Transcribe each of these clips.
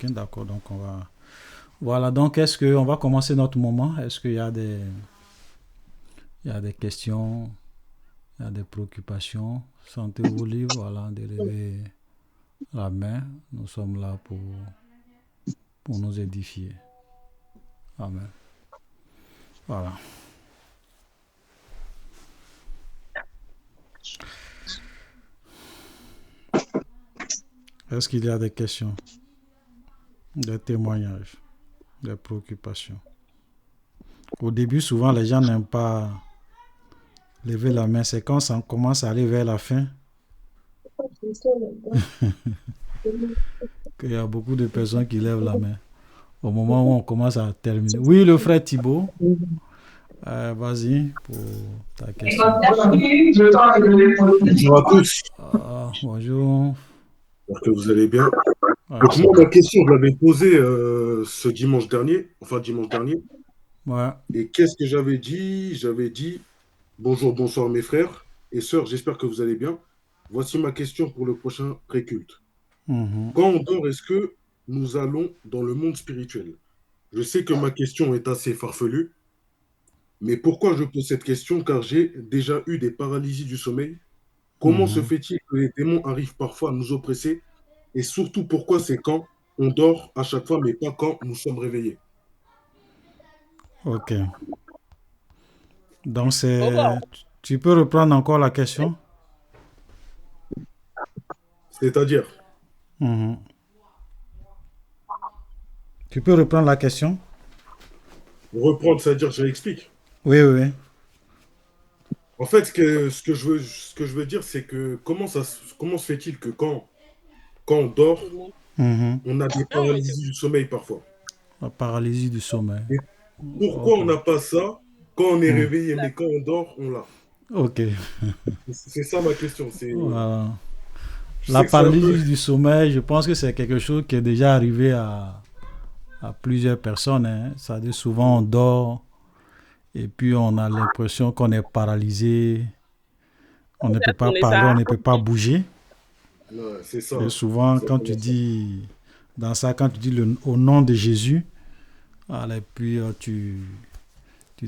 Ok, d'accord, donc on va... Voilà, donc est-ce qu'on va commencer notre moment? Est-ce qu'il y a il y a des questions, il y a des préoccupations? Sentez-vous libre, voilà, de lever la main. Nous sommes là pour nous édifier. Amen. Voilà. Est-ce qu'il y a des questions, des témoignages, des préoccupations? Au début, souvent, les gens n'aiment pas lever la main. C'est quand ça commence à aller vers la fin qu'il y a beaucoup de personnes qui lèvent la main. Au moment où on commence à terminer. Oui, le frère Thibault, vas-y pour ta question. Bonjour à tous, Bonjour. j'espère que vous allez bien. Ah, Donc ça moi, va. ma question, je l'avais posée ce dimanche dernier, enfin dimanche dernier. Ouais. Et qu'est-ce que j'avais dit? J'avais dit, bonjour, bonsoir mes frères et sœurs, j'espère que vous allez bien. Voici ma question pour le prochain pré-culte. Mhm. Quand on dort, est-ce que nous allons dans le monde spirituel? Je sais que ma question est assez farfelue, mais pourquoi je pose cette question? Car j'ai déjà eu des paralysies du sommeil. Comment se Mhm. fait-il que les démons arrivent parfois à nous oppresser? Et surtout, pourquoi c'est quand on dort à chaque fois, mais pas quand nous sommes réveillés? Ok. Donc, c'est. Tu peux reprendre encore la question? C'est-à-dire, Mhm. Tu peux reprendre la question? reprendre, c'est-à-dire, je l'explique. Oui, oui, oui. En fait, ce que je veux dire, c'est que comment se fait-il que quand on dort, Mhm. on a des paralysies du sommeil parfois? La paralysie du sommeil. Et pourquoi Ok. on n'a pas ça quand on est Mhm. réveillé, mais quand on dort, on l'a? Ok. C'est ça ma question. Voilà. Je La sais que c'est un peu. paralysie du sommeil, je pense que c'est quelque chose qui est déjà arrivé à plusieurs personnes, hein. Ça veut dire souvent on dort et puis on a l'impression qu'on est paralysé, on ne peut pas parler, on ne peut pas bouger. Ouais, c'est ça. Et souvent, quand tu Exactement ça. dis, dans ça, quand tu dis au nom de Jésus, voilà, et puis tu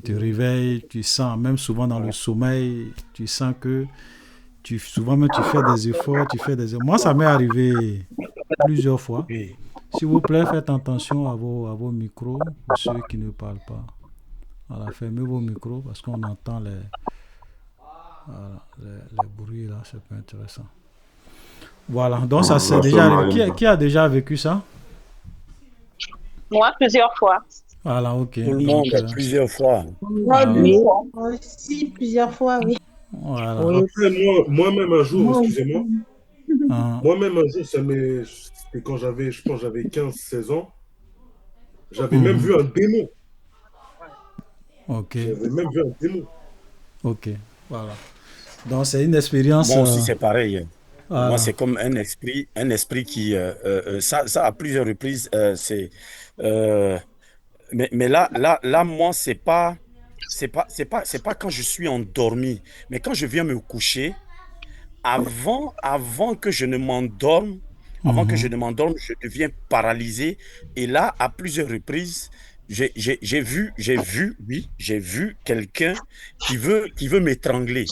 te Mhm. réveilles, tu sens, même souvent dans le sommeil, tu sens que souvent même tu fais des efforts, tu fais des efforts. Moi, ça m'est arrivé plusieurs fois. Oui. S'il vous plaît, faites attention à vos micros pour ceux qui ne parlent pas. Voilà, fermez vos micros parce qu'on entend voilà, les bruits là, c'est pas intéressant. Voilà, donc ça c'est Ma soeur déjà arrivé. Marie. Qui a déjà vécu ça? Moi, plusieurs fois. Voilà, ok. Tout le Donc, monde, plusieurs fois. Moi, voilà. deux fois. Moi aussi, plusieurs fois, oui. Voilà. Oui. Après, moi-même un jour, Moi excusez-moi, aussi. Hein, moi-même un jour, c'était quand j'avais, je pense, j'avais 15, 16 ans. J'avais même mhm. vu un démon. Ok, J'avais même vu un démon. ok. Voilà. Donc, c'est une expérience. Moi aussi, c'est pareil. Moi, Voilà. c'est comme un esprit qui, ça à plusieurs reprises, euh, mais là, moi, c'est pas quand je suis endormi, mais quand je viens me coucher, avant que je ne m'endorme, Mhm, je deviens paralysé. Et là, à plusieurs reprises, oui, j'ai vu quelqu'un qui veut m'étrangler.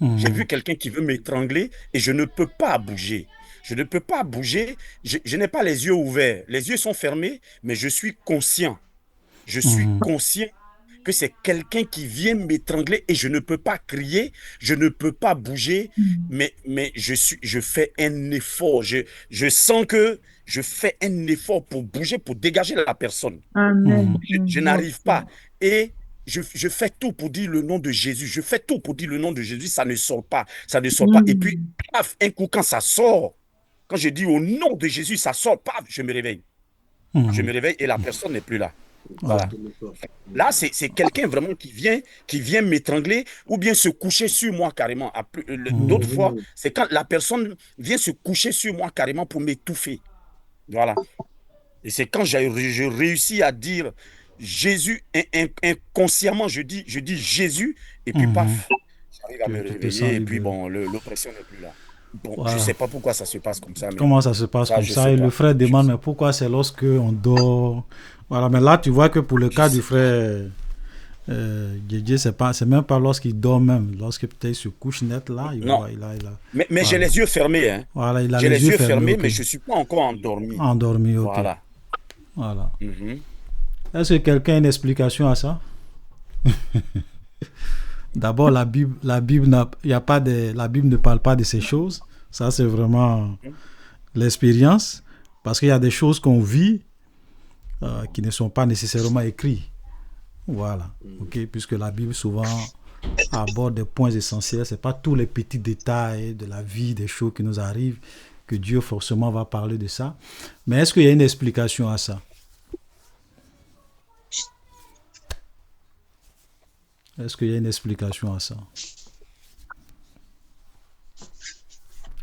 J'ai mhm, vu quelqu'un qui veut m'étrangler et je ne peux pas bouger. Je ne peux pas bouger. Je n'ai pas les yeux ouverts. Les yeux sont fermés, mais je suis conscient. Je suis mhm, conscient que c'est quelqu'un qui vient m'étrangler et je ne peux pas crier, je ne peux pas bouger, mais je fais un effort. Je sens que je fais un effort pour bouger, pour dégager la personne. Amen. mhm, Je n'arrive pas. Et je fais tout pour dire le nom de Jésus. Je fais tout pour dire le nom de Jésus. Ça ne sort pas. Ça ne sort pas. Et puis, paf, un coup, quand ça sort, quand je dis au nom de Jésus, ça sort, paf, je me réveille. Je mhm. me réveille et la personne n'est plus là. Voilà. Voilà. Exactement ça. Là, c'est quelqu'un vraiment qui vient m'étrangler ou bien se coucher sur moi carrément. Mhm, D'autres fois, Mhm. c'est quand la personne vient se coucher sur moi carrément pour m'étouffer. Voilà. Et c'est quand je réussis à dire Jésus, inconsciemment, je dis Jésus, et puis mhm. paf, j'arrive à me Tu te sens réveiller, et puis libéré. bon, l'oppression n'est plus là. Bon, je ne Voilà. sais pas pourquoi ça se passe comme ça, mais Comment ça se passe ça, comme je ne ça? sais Et le pas. frère Je demande, sais. mais pourquoi c'est lorsque on dort? Voilà, mais là, tu vois que pour le Je cas du sais. frère Didier, c'est même pas lorsqu'il dort même. Lorsque peut-être il se couche net, là, il Non, voit, il a, mais j'ai voilà. les yeux fermés, hein. Voilà, il a J'ai les les yeux yeux fermés, fermés, ok. mais je ne suis pas encore endormi. Endormi, ok. Voilà. Voilà. Mhm. Est-ce que quelqu'un a une explication à ça? D'abord, la Bible ne parle pas de ces choses. Ça, c'est vraiment l'expérience. Parce qu'il y a des choses qu'on vit qui ne sont pas nécessairement écrites. Voilà. Ok. Puisque la Bible souvent aborde des points essentiels. C'est pas tous les petits détails de la vie, des choses qui nous arrivent, que Dieu forcément va parler de ça. Mais est-ce qu'il y a une explication à ça? Est-ce qu'il y a une explication à ça?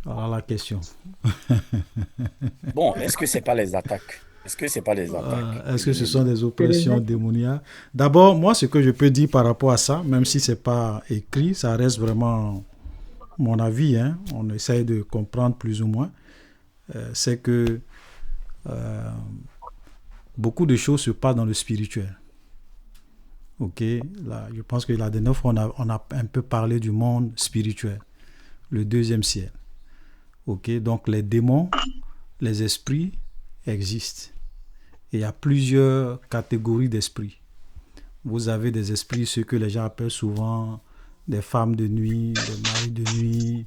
Voilà la question. Bon, est-ce que c'est pas les attaques? Est-ce que c'est pas les attaques de Est-ce que ce sont l'ennemi? des C'est les oppressions actes. démoniaques? D'abord, moi, ce que je peux dire par rapport à ça, même si c'est pas écrit, ça reste vraiment mon avis, hein, on essaye de comprendre plus ou moins, c'est que euh, beaucoup de choses se passent dans le spirituel. Ok, là, je pense que la dernière fois, on a un peu parlé du monde spirituel, le deuxième ciel. Ok, donc les démons, les esprits existent. Et il y a plusieurs catégories d'esprits. Vous avez des esprits, ceux que les gens appellent souvent des femmes de nuit, des maris de nuit,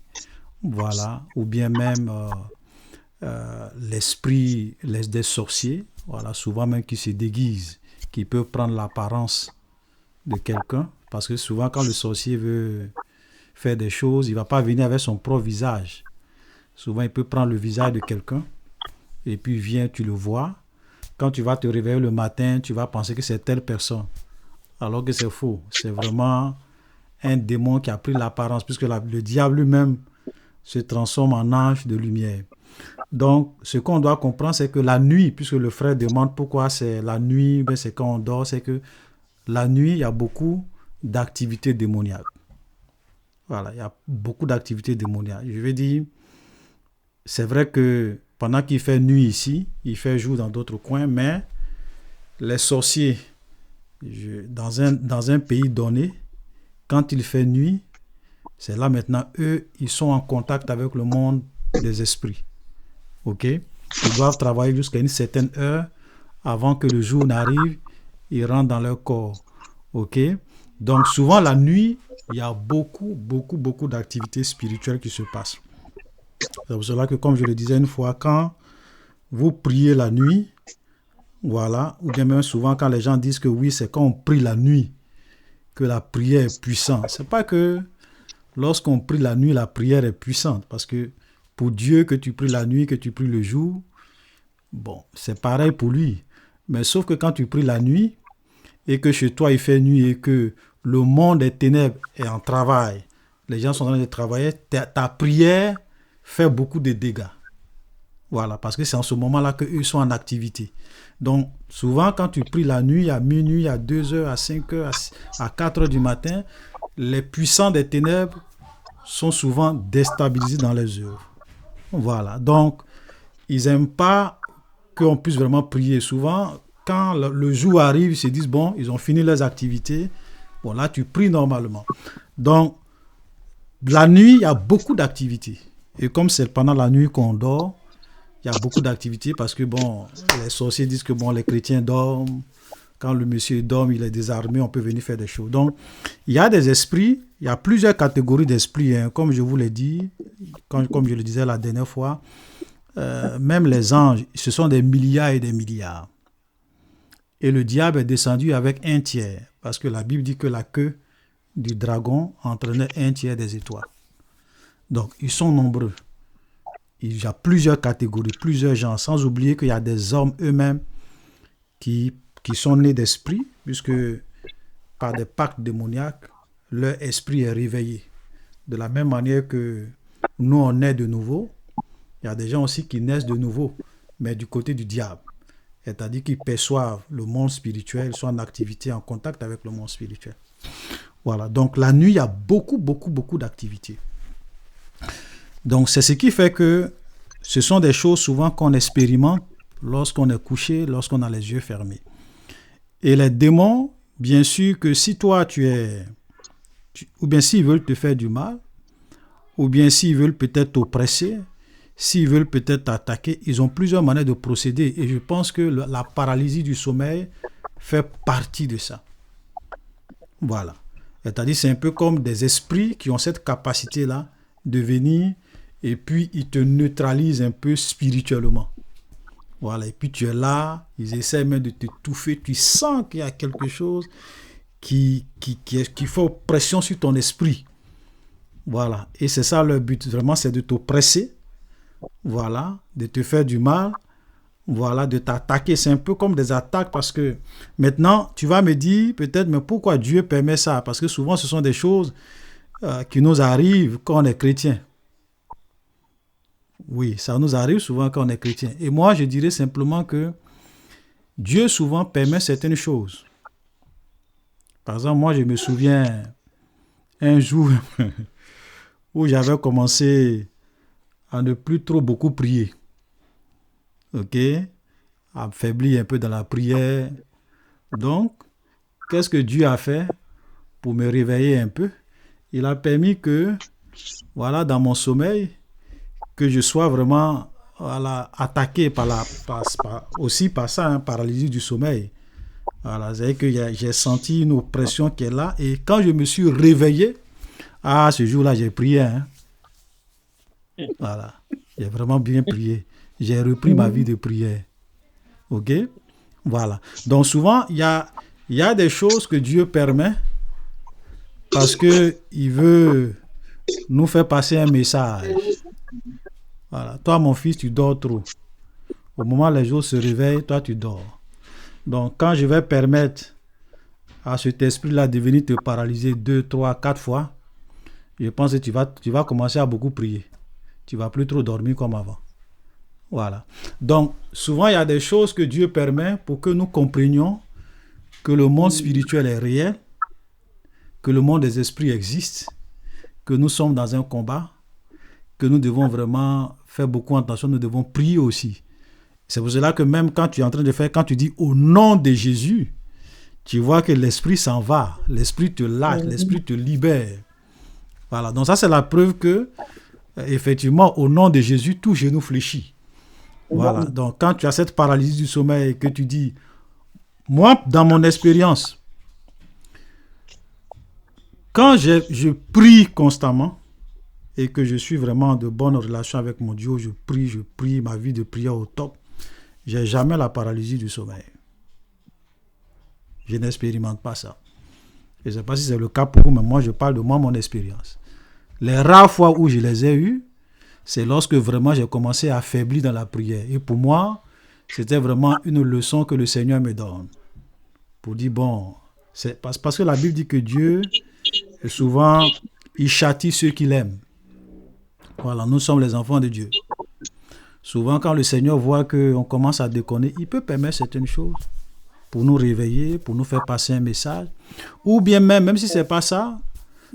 voilà, ou bien même l'esprit des sorciers, voilà, souvent même qui se déguisent, qui peuvent prendre l'apparence de quelqu'un, parce que souvent quand le sorcier veut faire des choses, il ne va pas venir avec son propre visage. Souvent il peut prendre le visage de quelqu'un, et puis vient, tu le vois. Quand tu vas te réveiller le matin, tu vas penser que c'est telle personne, alors que c'est faux. C'est vraiment un démon qui a pris l'apparence, puisque le diable lui-même se transforme en ange de lumière. Donc, ce qu'on doit comprendre, c'est que la nuit, puisque le frère demande pourquoi c'est la nuit, ben c'est quand on dort, c'est que la nuit, il y a beaucoup d'activités démoniaques. Voilà, il y a beaucoup d'activités démoniaques. Je veux dire, c'est vrai que pendant qu'il fait nuit ici, il fait jour dans d'autres coins, mais les sorciers, dans un pays donné, quand il fait nuit, c'est là maintenant, eux, ils sont en contact avec le monde des esprits. Ok? Ils doivent travailler jusqu'à une certaine heure avant que le jour n'arrive, ils rentrent dans leur corps. Ok? Donc souvent la nuit, il y a beaucoup d'activités spirituelles qui se passent. C'est pour cela que, comme je le disais une fois, quand vous priez la nuit, voilà, ou bien même souvent quand les gens disent que oui, c'est quand on prie la nuit que la prière est puissante. C'est pas que lorsqu'on prie la nuit, la prière est puissante, parce que pour Dieu, que tu pries la nuit, que tu pries le jour, bon, c'est pareil pour lui. Mais sauf que quand tu pries la nuit, et que chez toi il fait nuit, et que le monde des ténèbres est en travail, les gens sont en train de travailler, ta prière fait beaucoup de dégâts. Voilà, parce que c'est en ce moment-là qu'eux sont en activité. Donc, souvent, quand tu pries la nuit, à minuit, à 2 heures, à 5 heures, à 4 heures du matin, les puissants des ténèbres sont souvent déstabilisés dans les œuvres. Voilà, donc, ils n'aiment pas qu'on puisse vraiment prier. Souvent, quand le jour arrive, ils se disent, bon, ils ont fini leurs activités. Bon, là, tu pries normalement. Donc, la nuit, il y a beaucoup d'activités. Et comme c'est pendant la nuit qu'on dort, il y a beaucoup d'activités parce que, bon, les sorciers disent que, bon, les chrétiens dorment. Quand le monsieur dort, il est désarmé, on peut venir faire des choses. Donc, il y a des esprits, il y a plusieurs catégories d'esprits, hein, comme je vous l'ai dit, comme je le disais la dernière fois. Même les anges, ce sont des milliards et des milliards. Et le diable est descendu avec un tiers, parce que la Bible dit que la queue du dragon entraînait un tiers des étoiles. Donc, ils sont nombreux. Il y a plusieurs catégories, plusieurs gens, sans oublier qu'il y a des hommes eux-mêmes qui sont nés d'esprit, puisque par des pactes démoniaques, leur esprit est réveillé. De la même manière que nous, on naît de nouveau, il y a des gens aussi qui naissent de nouveau, mais du côté du diable. C'est-à-dire qu'ils perçoivent le monde spirituel, ils sont en activité, en contact avec le monde spirituel. Voilà, donc la nuit, il y a beaucoup d'activités. Donc, c'est ce qui fait que ce sont des choses souvent qu'on expérimente lorsqu'on est couché, lorsqu'on a les yeux fermés. Et les démons, bien sûr que si toi ou bien s'ils veulent te faire du mal, ou bien s'ils veulent peut-être t'oppresser, s'ils veulent peut-être t'attaquer, ils ont plusieurs manières de procéder. Et je pense que la paralysie du sommeil fait partie de ça. Voilà. C'est-à-dire, c'est un peu comme des esprits qui ont cette capacité-là de venir et puis ils te neutralisent un peu spirituellement. Voilà. Et puis tu es là, ils essaient même de t'étouffer. Tu sens qu'il y a quelque chose qui fait pression sur ton esprit. Voilà. Et c'est ça leur but. Vraiment, c'est de t'oppresser. Voilà. De te faire du mal. Voilà. De t'attaquer. C'est un peu comme des attaques parce que maintenant, tu vas me dire peut-être, mais pourquoi Dieu permet ça? Parce que souvent, ce sont des choses qui nous arrivent quand on est chrétien. Oui, ça nous arrive souvent quand on est chrétien. Et moi, je dirais simplement que Dieu souvent permet certaines choses. Par exemple, moi, je me souviens un jour où j'avais commencé à ne plus trop beaucoup prier. Ok? À faiblir un peu dans la prière. Donc, qu'est-ce que Dieu a fait pour me réveiller un peu? Il a permis que, voilà, dans mon sommeil, que je sois vraiment attaqué aussi par ça, hein, paralysie du sommeil. Voilà, c'est-à-dire que j'ai senti une oppression qui est là. Et quand je me suis réveillé, ce jour-là, j'ai prié. Hein. Voilà, j'ai vraiment bien prié. J'ai repris ma vie de prière. Ok? Voilà. Donc souvent, il y a des choses que Dieu permet parce qu'il veut nous faire passer un message. Voilà. Toi, mon fils, tu dors trop. Au moment où les jours se réveillent, toi, tu dors. Donc, quand je vais permettre à cet esprit-là de venir te paralyser 2, 3, 4 fois, je pense que tu vas commencer à beaucoup prier. Tu ne vas plus trop dormir comme avant. Voilà. Donc, souvent, il y a des choses que Dieu permet pour que nous comprenions que le monde spirituel est réel, que le monde des esprits existe, que nous sommes dans un combat, que nous devons vraiment faire beaucoup attention, nous devons prier aussi. C'est pour cela que même quand tu es en train de faire, quand tu dis au nom de Jésus, tu vois que l'esprit s'en va, l'esprit te lâche, l'esprit te libère. Voilà, donc ça c'est la preuve que, effectivement, au nom de Jésus, tout genou fléchit. Voilà, donc quand tu as cette paralysie du sommeil et que tu dis, moi, dans mon expérience, quand je prie constamment et que je suis vraiment de bonnes relations avec mon Dieu, je prie, ma vie de prière au top, je n'ai jamais la paralysie du sommeil. Je n'expérimente pas ça. Je ne sais pas si c'est le cas pour vous, mais moi, je parle de moi, mon expérience. Les rares fois où je les ai eues, c'est lorsque vraiment j'ai commencé à faiblir dans la prière. Et pour moi, c'était vraiment une leçon que le Seigneur me donne. Pour dire, bon, c'est parce que la Bible dit que Dieu, souvent, il châtie ceux qu'il aime. Voilà, nous sommes les enfants de Dieu. Souvent, quand le Seigneur voit qu'on commence à déconner, il peut permettre certaines choses pour nous réveiller, pour nous faire passer un message. Ou bien même si ce n'est pas ça,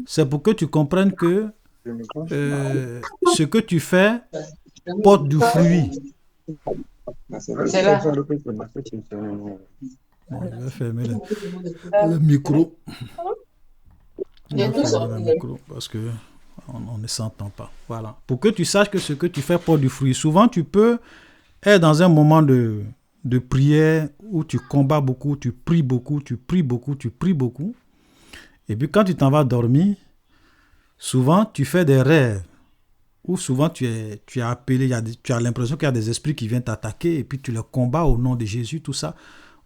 c'est pour que tu comprennes que ce que tu fais porte du fruit. C'est là. Bon, je vais fermer le micro. Je vais fermer le micro parce que on ne s'entend pas. Voilà. Pour que tu saches que ce que tu fais porte du fruit. Souvent, tu peux être dans un moment de prière où tu combats beaucoup, tu pries beaucoup. Et puis quand tu t'en vas dormir, souvent tu fais des rêves où souvent tu es appelé, tu as l'impression qu'il y a des esprits qui viennent t'attaquer et puis tu les combats au nom de Jésus, tout ça.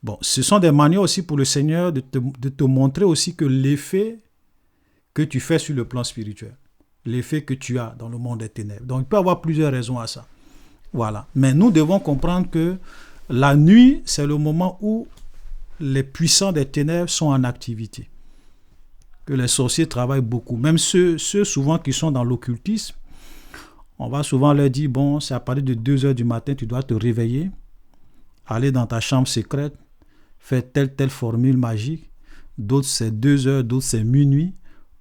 Bon, ce sont des manières aussi pour le Seigneur de te montrer aussi que l'effet que tu fais sur le plan spirituel, l'effet que tu as dans le monde des ténèbres. Donc il peut y avoir plusieurs raisons à ça. Voilà. Mais nous devons comprendre que la nuit, c'est le moment où les puissants des ténèbres sont en activité. Que les sorciers travaillent beaucoup. Même ceux souvent qui sont dans l'occultisme, on va souvent leur dire, bon, c'est à partir de 2 heures du matin, tu dois te réveiller, aller dans ta chambre secrète, faire telle formule magique. D'autres, c'est 2 heures, d'autres, c'est minuit,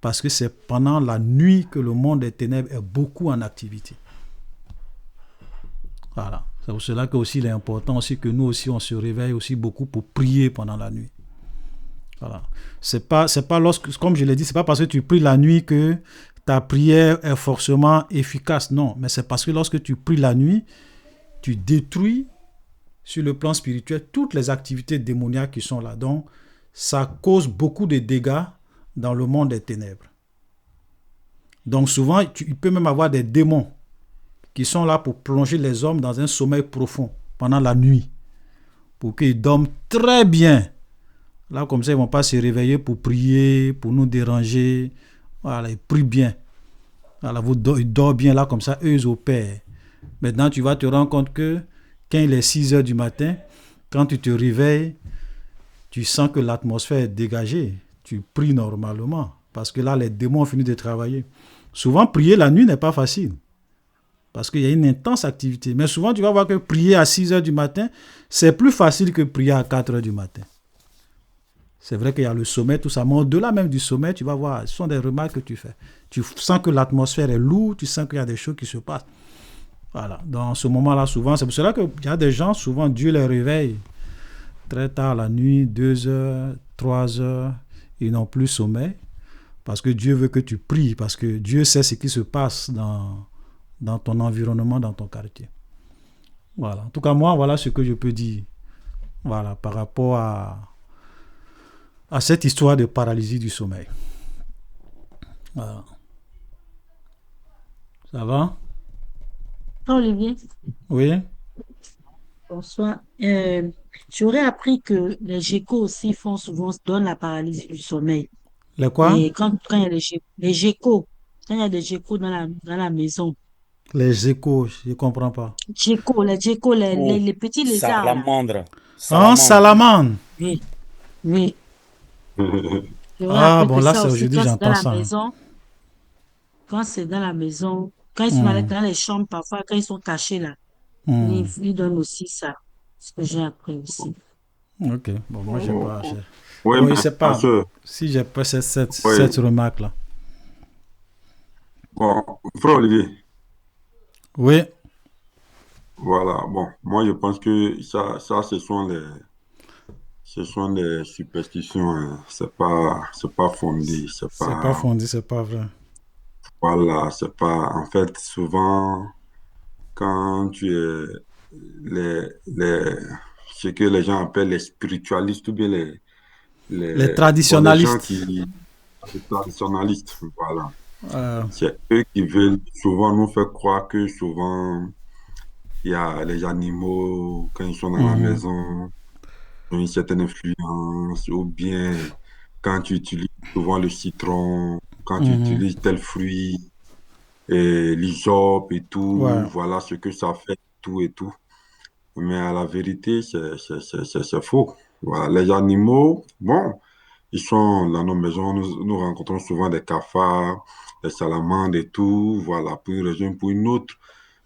parce que c'est pendant la nuit que le monde des ténèbres est beaucoup en activité. Voilà. C'est pour cela que aussi il est important aussi que nous aussi on se réveille aussi beaucoup pour prier pendant la nuit. Voilà. C'est pas lorsque, comme je l'ai dit, c'est pas parce que tu pries la nuit que ta prière est forcément efficace. Non, mais c'est parce que lorsque tu pries la nuit, tu détruis sur le plan spirituel toutes les activités démoniaques qui sont là. Donc, ça cause beaucoup de dégâts dans le monde des ténèbres. Donc, souvent, il peut même avoir des démons qui sont là pour plonger les hommes dans un sommeil profond pendant la nuit, pour qu'ils dorment très bien. Là, comme ça, ils ne vont pas se réveiller pour prier, pour nous déranger. Voilà, ils prient bien. Voilà, ils dorment bien là, comme ça, eux, ils opèrent. Maintenant, tu vas te rendre compte que quand il est 6 heures du matin, quand tu te réveilles, tu sens que l'atmosphère est dégagée. Tu pries normalement, parce que là, les démons ont fini de travailler. Souvent, prier la nuit n'est pas facile, parce qu'il y a une intense activité. Mais souvent, tu vas voir que prier à 6 heures du matin, c'est plus facile que prier à 4 heures du matin. C'est vrai qu'il y a le sommet, tout ça, mais au-delà même du sommet, tu vas voir, ce sont des remarques que tu fais. Tu sens que l'atmosphère est lourde, tu sens qu'il y a des choses qui se passent. Voilà, dans ce moment-là, souvent, c'est pour cela qu'il y a des gens, souvent, Dieu les réveille très tard la nuit, 2 heures, 3 heures, ils n'ont plus sommeil, parce que Dieu veut que tu pries, parce que Dieu sait ce qui se passe dans ton environnement, dans ton quartier. Voilà, en tout cas, moi, voilà ce que je peux dire, voilà, par rapport à cette histoire de paralysie du sommeil. Voilà. Ça va? Olivier, Oui? bonsoir. J'aurais appris que les geckos aussi donnent la paralysie du sommeil. Les quoi? Et quand il y a les geckos, quand il y a des geckos dans la maison, Les échos, je ne comprends pas. les geckos, Oh, les petits lézards là. salamandre. Ah, Salamandre. salamandre! Oui, oui. J'aurais Ah, appris bon, que là, ça c'est aussi, aujourd'hui, j'entends ça. quand c'est dans la maison, quand ils sont Hmm. dans les chambres, parfois, quand ils sont cachés là, Hmm. ils donnent aussi ça. Ce que j'ai appris aussi. Ok, bon, moi, j'ai pas. Oui, Bon, je mais sais ma pas soeur, si j'ai pas cette oui. remarque-là. Bon, frère Olivier, Oui, voilà. Bon, moi, je pense que ça, ce sont des superstitions. Hein. C'est pas fondé. c'est pas fondé, c'est pas vrai. Voilà, c'est pas. En fait, souvent, quand tu es les, ce que les gens appellent les spiritualistes ou bien Les les gens traditionalistes, les traditionalistes, voilà. euh, C'est eux qui veulent souvent nous faire croire que souvent, il y a les animaux, quand ils sont dans la mhm, maison, ont une certaine influence, ou bien quand tu utilises souvent le citron, quand tu mhm, utilises tel fruit, et l'hysope et tout, ouais, voilà ce que ça fait, tout et tout. Mais à la vérité, c'est faux. Voilà. Les animaux, bon, ils sont dans nos maisons, nous rencontrons souvent des cafards, des salamandres et tout, voilà, pour une raison ou pour une autre.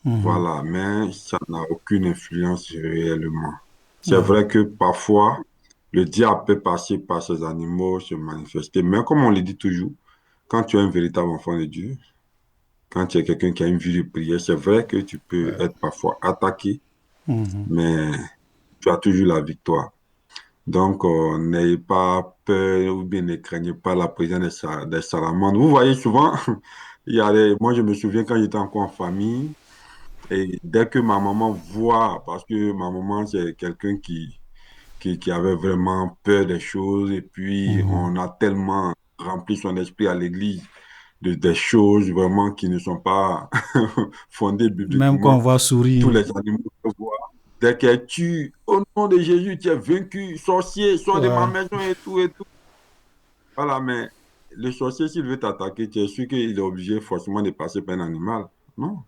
mhm, Voilà, mais ça n'a aucune influence réellement. C'est ouais, vrai que parfois, le diable peut passer par ces animaux, se manifester, mais comme on le dit toujours, quand tu es un véritable enfant de Dieu, quand tu es quelqu'un qui a une vie de prière, c'est vrai que tu peux ouais, être parfois attaqué, mhm, mais tu as toujours la victoire. Donc, n'ayez pas peur ou bien ne craignez pas la présence des salamandres. Vous voyez souvent, moi je me souviens quand j'étais encore en famille, et dès que ma maman voit, parce que ma maman c'est quelqu'un qui avait vraiment peur des choses, et puis mhm. on a tellement rempli son esprit à l'église des choses vraiment qui ne sont pas fondées Même quand on bibliquement. voit Tous sourire, les animaux se voient. Dès qu'elle tue, au nom de Jésus, tu es vaincu, sorcier, sors de ma ouais, maison et tout et tout. Voilà, mais le sorcier, s'il veut t'attaquer, tu es sûr qu'il est obligé forcément de passer par un animal. Non.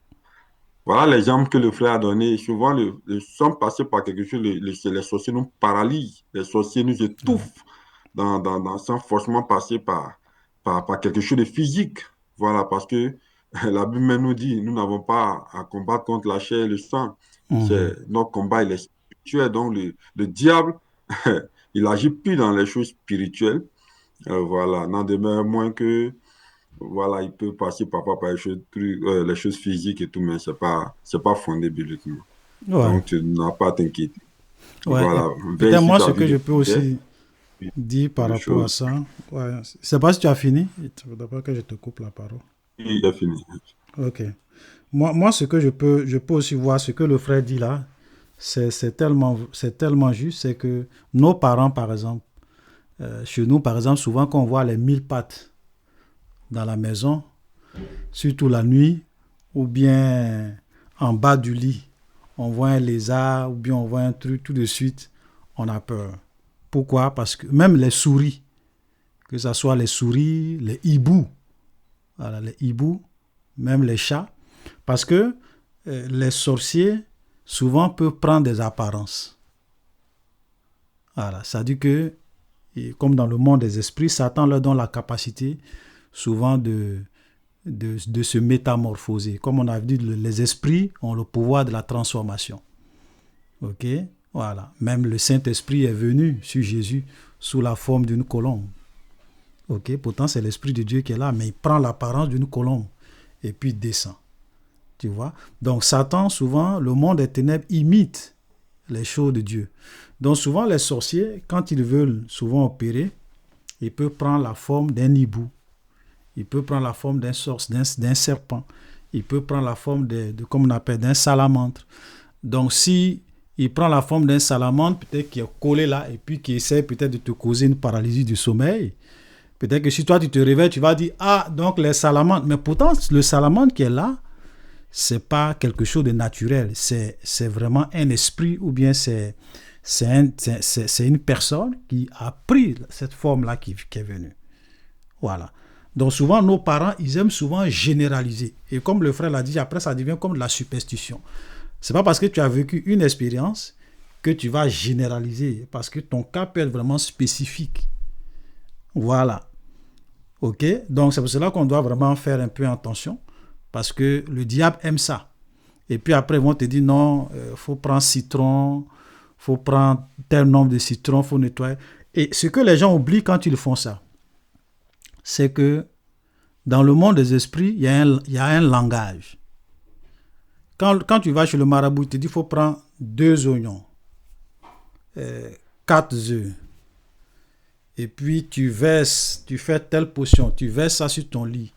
Voilà l'exemple que le frère a donné. Souvent, sans passer par quelque chose, les sorciers nous paralysent, les sorciers nous ouais, étouffent sans forcément passer par quelque chose de physique. Voilà, parce que la Bible même nous dit, nous n'avons pas à combattre contre la chair et le sang. mhm, Notre combat, il est spirituel. Donc, le diable, il agit plus dans les choses spirituelles. Voilà, n'en demeure moins que voilà, il peut passer parfois par les choses physiques et tout, mais c'est pas fondé bibliquement. Ouais, Donc, tu n'as pas à t'inquiéter. ouais. Et Voilà, veille peut-être sur moi, ta ce vie que je de peux prière, aussi dire par de rapport à choses. ça, ouais, c'est pas si tu as fini. Il ne faudra pas que je te coupe la parole. Il a fini. Ok. Moi, ce que je peux aussi voir, ce que le frère dit là, c'est tellement juste, c'est que nos parents, par exemple, chez nous, par exemple, souvent quand on voit les 1000 pattes dans la maison, surtout la nuit, ou bien en bas du lit, on voit un lézard, ou bien on voit un truc, tout de suite, on a peur. Pourquoi? Parce que même les souris, que ce soit les souris, les hiboux, voilà, les hiboux, même les chats, parce que les sorciers, souvent, peuvent prendre des apparences. Voilà, ça dit que, comme dans le monde des esprits, Satan leur donne la capacité, souvent, de se métamorphoser. Comme on a dit, les esprits ont le pouvoir de la transformation. Ok? Voilà. Même le Saint-Esprit est venu sur Jésus sous la forme d'une colombe. Ok? Pourtant, c'est l'Esprit de Dieu qui est là, mais il prend l'apparence d'une colombe et puis descend. Tu vois? Donc, Satan, souvent, le monde des ténèbres imite les choses de Dieu. Donc, souvent, les sorciers, quand ils veulent souvent opérer, ils peuvent prendre la forme d'un hibou. Il peut prendre la forme d'un serpent. Il peut prendre la forme comme on appelle, d'un salamandre. Donc, si il prend la forme d'un salamandre, peut-être qui est collé là, et puis qui essaie peut-être de te causer une paralysie du sommeil, peut-être que si toi, tu te réveilles, tu vas dire, ah, donc les salamandres. Mais pourtant, le salamandre qui est là, c'est pas quelque chose de naturel. C'est vraiment un esprit, ou bien c'est une personne qui a pris cette forme-là qui est venue. Voilà. Donc souvent, nos parents, ils aiment souvent généraliser. Et comme le frère l'a dit, après, ça devient comme de la superstition. C'est pas parce que tu as vécu une expérience que tu vas généraliser, parce que ton cas peut être vraiment spécifique. Voilà. Ok? Donc c'est pour cela qu'on doit vraiment faire un peu attention, parce que le diable aime ça. Et puis après, ils vont te dire, non, faut prendre citron, faut prendre tel nombre de citrons, faut nettoyer. Et ce que les gens oublient quand ils font ça, c'est que dans le monde des esprits, il y a un langage. Quand tu vas chez le marabout, il te dit qu'il faut prendre 2 oignons, 4 œufs, et puis tu fais telle potion, tu verses ça sur ton lit.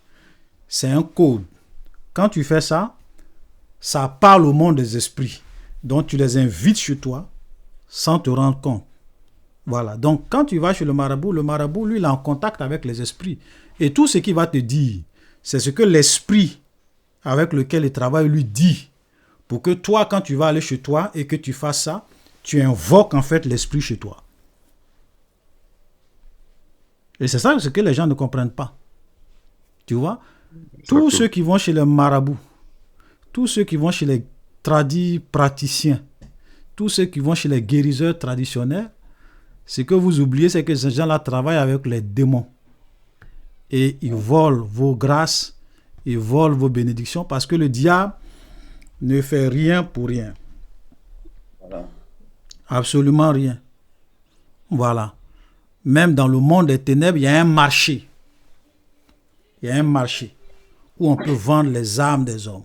C'est un code. Quand tu fais ça, ça parle au monde des esprits. Donc tu les invites chez toi sans te rendre compte. Voilà. Donc quand tu vas chez le marabout, lui, il est en contact avec les esprits. Et tout ce qu'il va te dire, c'est ce que l'esprit avec lequel il travaille lui dit. Pour que toi, quand tu vas aller chez toi et que tu fasses ça, tu invoques en fait l'esprit chez toi. Et c'est ça ce que les gens ne comprennent pas. Tu vois? Tous ceux qui vont chez les marabouts, tous ceux qui vont chez les praticiens, tous ceux qui vont chez les guérisseurs traditionnels, ce que vous oubliez, c'est que ces gens-là travaillent avec les démons. Et ils volent vos grâces, ils volent vos bénédictions, parce que le diable ne fait rien pour rien. Voilà. Absolument rien. Voilà. Même dans le monde des ténèbres, il y a un marché. Il y a un marché où on peut vendre les âmes des hommes.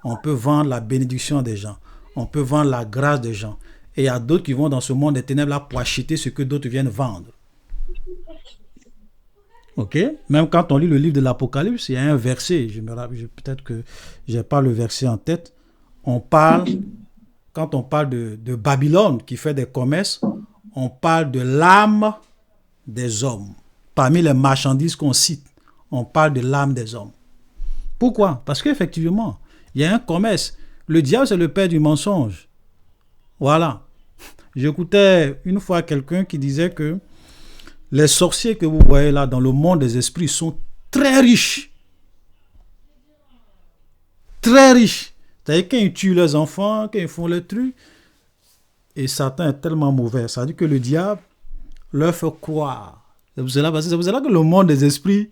On peut vendre la bénédiction des gens. On peut vendre la grâce des gens. Et il y a d'autres qui vont dans ce monde des ténèbres-là pour acheter ce que d'autres viennent vendre. Ok? Même quand on lit le livre de l'Apocalypse, il y a un verset, peut-être que je n'ai pas le verset en tête, quand on parle de Babylone qui fait des commerces, on parle de l'âme des hommes. Parmi les marchandises qu'on cite, on parle de l'âme des hommes. Pourquoi? Parce qu'effectivement, il y a un commerce. Le diable, c'est le père du mensonge. Voilà. J'écoutais une fois quelqu'un qui disait que les sorciers que vous voyez là dans le monde des esprits sont très riches. Très riches. C'est-à-dire qu'ils tuent leurs enfants, qu'ils font les trucs. Et Satan est tellement mauvais. Ça veut dire que le diable leur fait croire. C'est pour cela que le monde des esprits,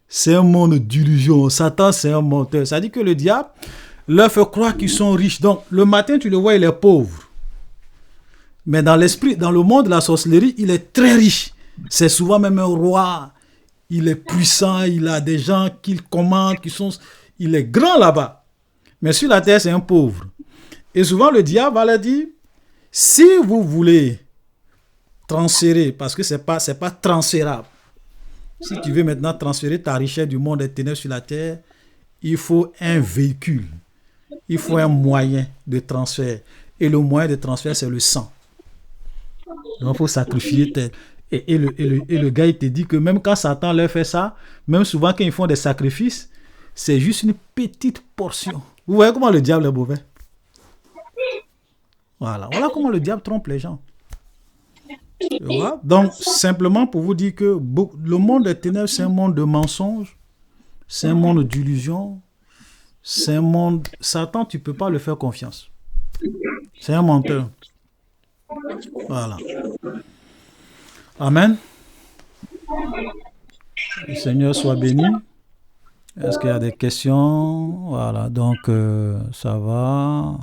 c'est un monde d'illusion. Satan, c'est un menteur. Ça veut dire que le diable leur fait croire qu'ils sont riches. Donc, le matin, tu le vois, il est pauvre. Mais dans l'esprit, dans le monde de la sorcellerie, il est très riche. C'est souvent même un roi. il est puissant, il a des gens qu'il commande, il est grand là-bas. Mais sur la terre, c'est un pauvre. Et souvent, le diable va leur dire, si vous voulez transférer, parce que c'est pas transférable. Si tu veux maintenant transférer ta richesse du monde des ténèbres sur la terre, il faut un véhicule. Il faut un moyen de transfert. Et le moyen de transfert, c'est le sang. Donc, il faut sacrifier. Et le gars, il te dit que même quand Satan leur fait ça, même souvent quand ils font des sacrifices, c'est juste une petite portion. Vous voyez comment le diable est mauvais? Voilà comment le diable trompe les gens. Voilà. Donc, simplement pour vous dire que le monde des ténèbres, c'est un monde de mensonges, c'est un monde d'illusions, c'est un monde... Satan, tu ne peux pas le faire confiance. C'est un menteur. Voilà. Amen. Le Seigneur soit béni. Est-ce qu'il y a des questions? Voilà, donc ça va.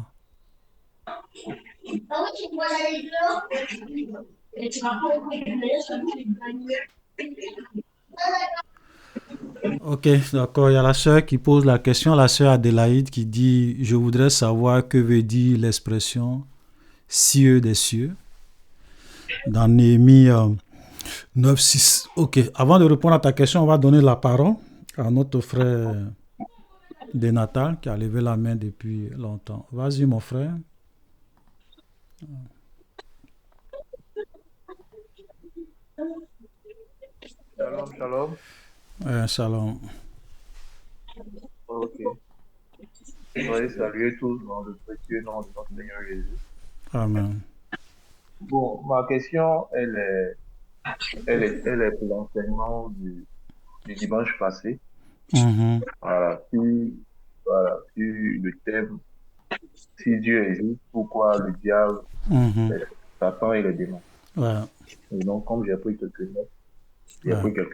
Ok, d'accord. Il y a la sœur qui pose la question, la sœur Adélaïde qui dit, je voudrais savoir que veut dire l'expression cieux des cieux dans Néhémie 9:6. Ok, avant de répondre à ta question, on va donner la parole à notre frère Dénatal qui a levé la main depuis longtemps. Vas-y, mon frère. Shalom, shalom. Shalom. Ok. Soyez salués tous dans le précieux nom de notre Seigneur Jésus. Amen. Bon, ma question, elle est pour l'enseignement du dimanche passé. Voilà, sur le thème, si Dieu existe, pourquoi le diable, Satan et les démons. Et donc, comme j'ai pris quelques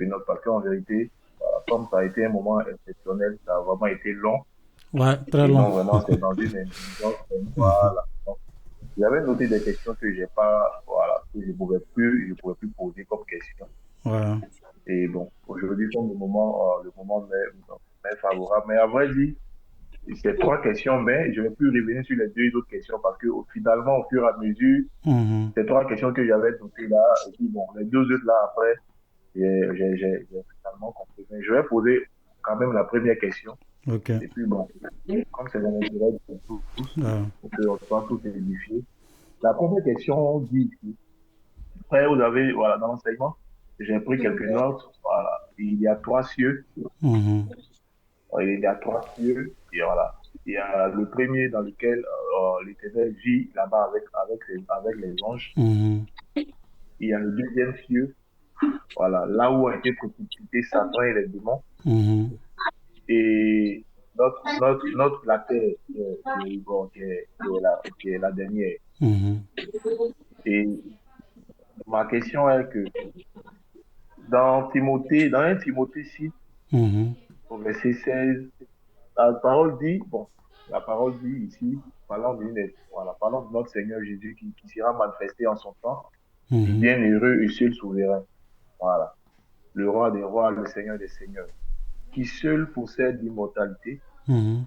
notes, parce qu'en vérité, comme ça a été un moment exceptionnel, ça a vraiment été long. Ouais, très long. Donc, vraiment, c'est dans une intelligence. Voilà. Donc, j'avais noté des questions que j'ai pas, que je pouvais plus poser comme question. Ouais. Et bon, aujourd'hui, comme le moment m'est favorable. Mais à vrai dire, ces 3 questions, mais je vais plus revenir sur les 2 autres questions parce que finalement, au fur et à mesure, ces 3 questions que j'avais notées là, et puis bon, les 2 autres là après, j'ai finalement compris. Mais je vais poser quand même la première question. Ok. Et puis bon, comme c'est un intérêt pour tous, pour qu'on soit tous édifiés. La première question dit ici, après vous avez, dans l'enseignement, j'ai pris quelques notes, il y a 3 cieux. Il y a 3 cieux, et voilà. Il y a le premier dans lequel l'Éternel vit là-bas avec les anges. Il y a le deuxième cieux, là où ont été précipités Satan et les démons. Et la terre qui est la dernière. Et ma question est que dans 1 Timothée 6, au verset 16, la parole dit ici, parlant de notre Seigneur Jésus qui sera manifesté en son temps, bienheureux et seul souverain. Voilà. Le roi des rois, le Seigneur des seigneurs, qui seul possède l'immortalité,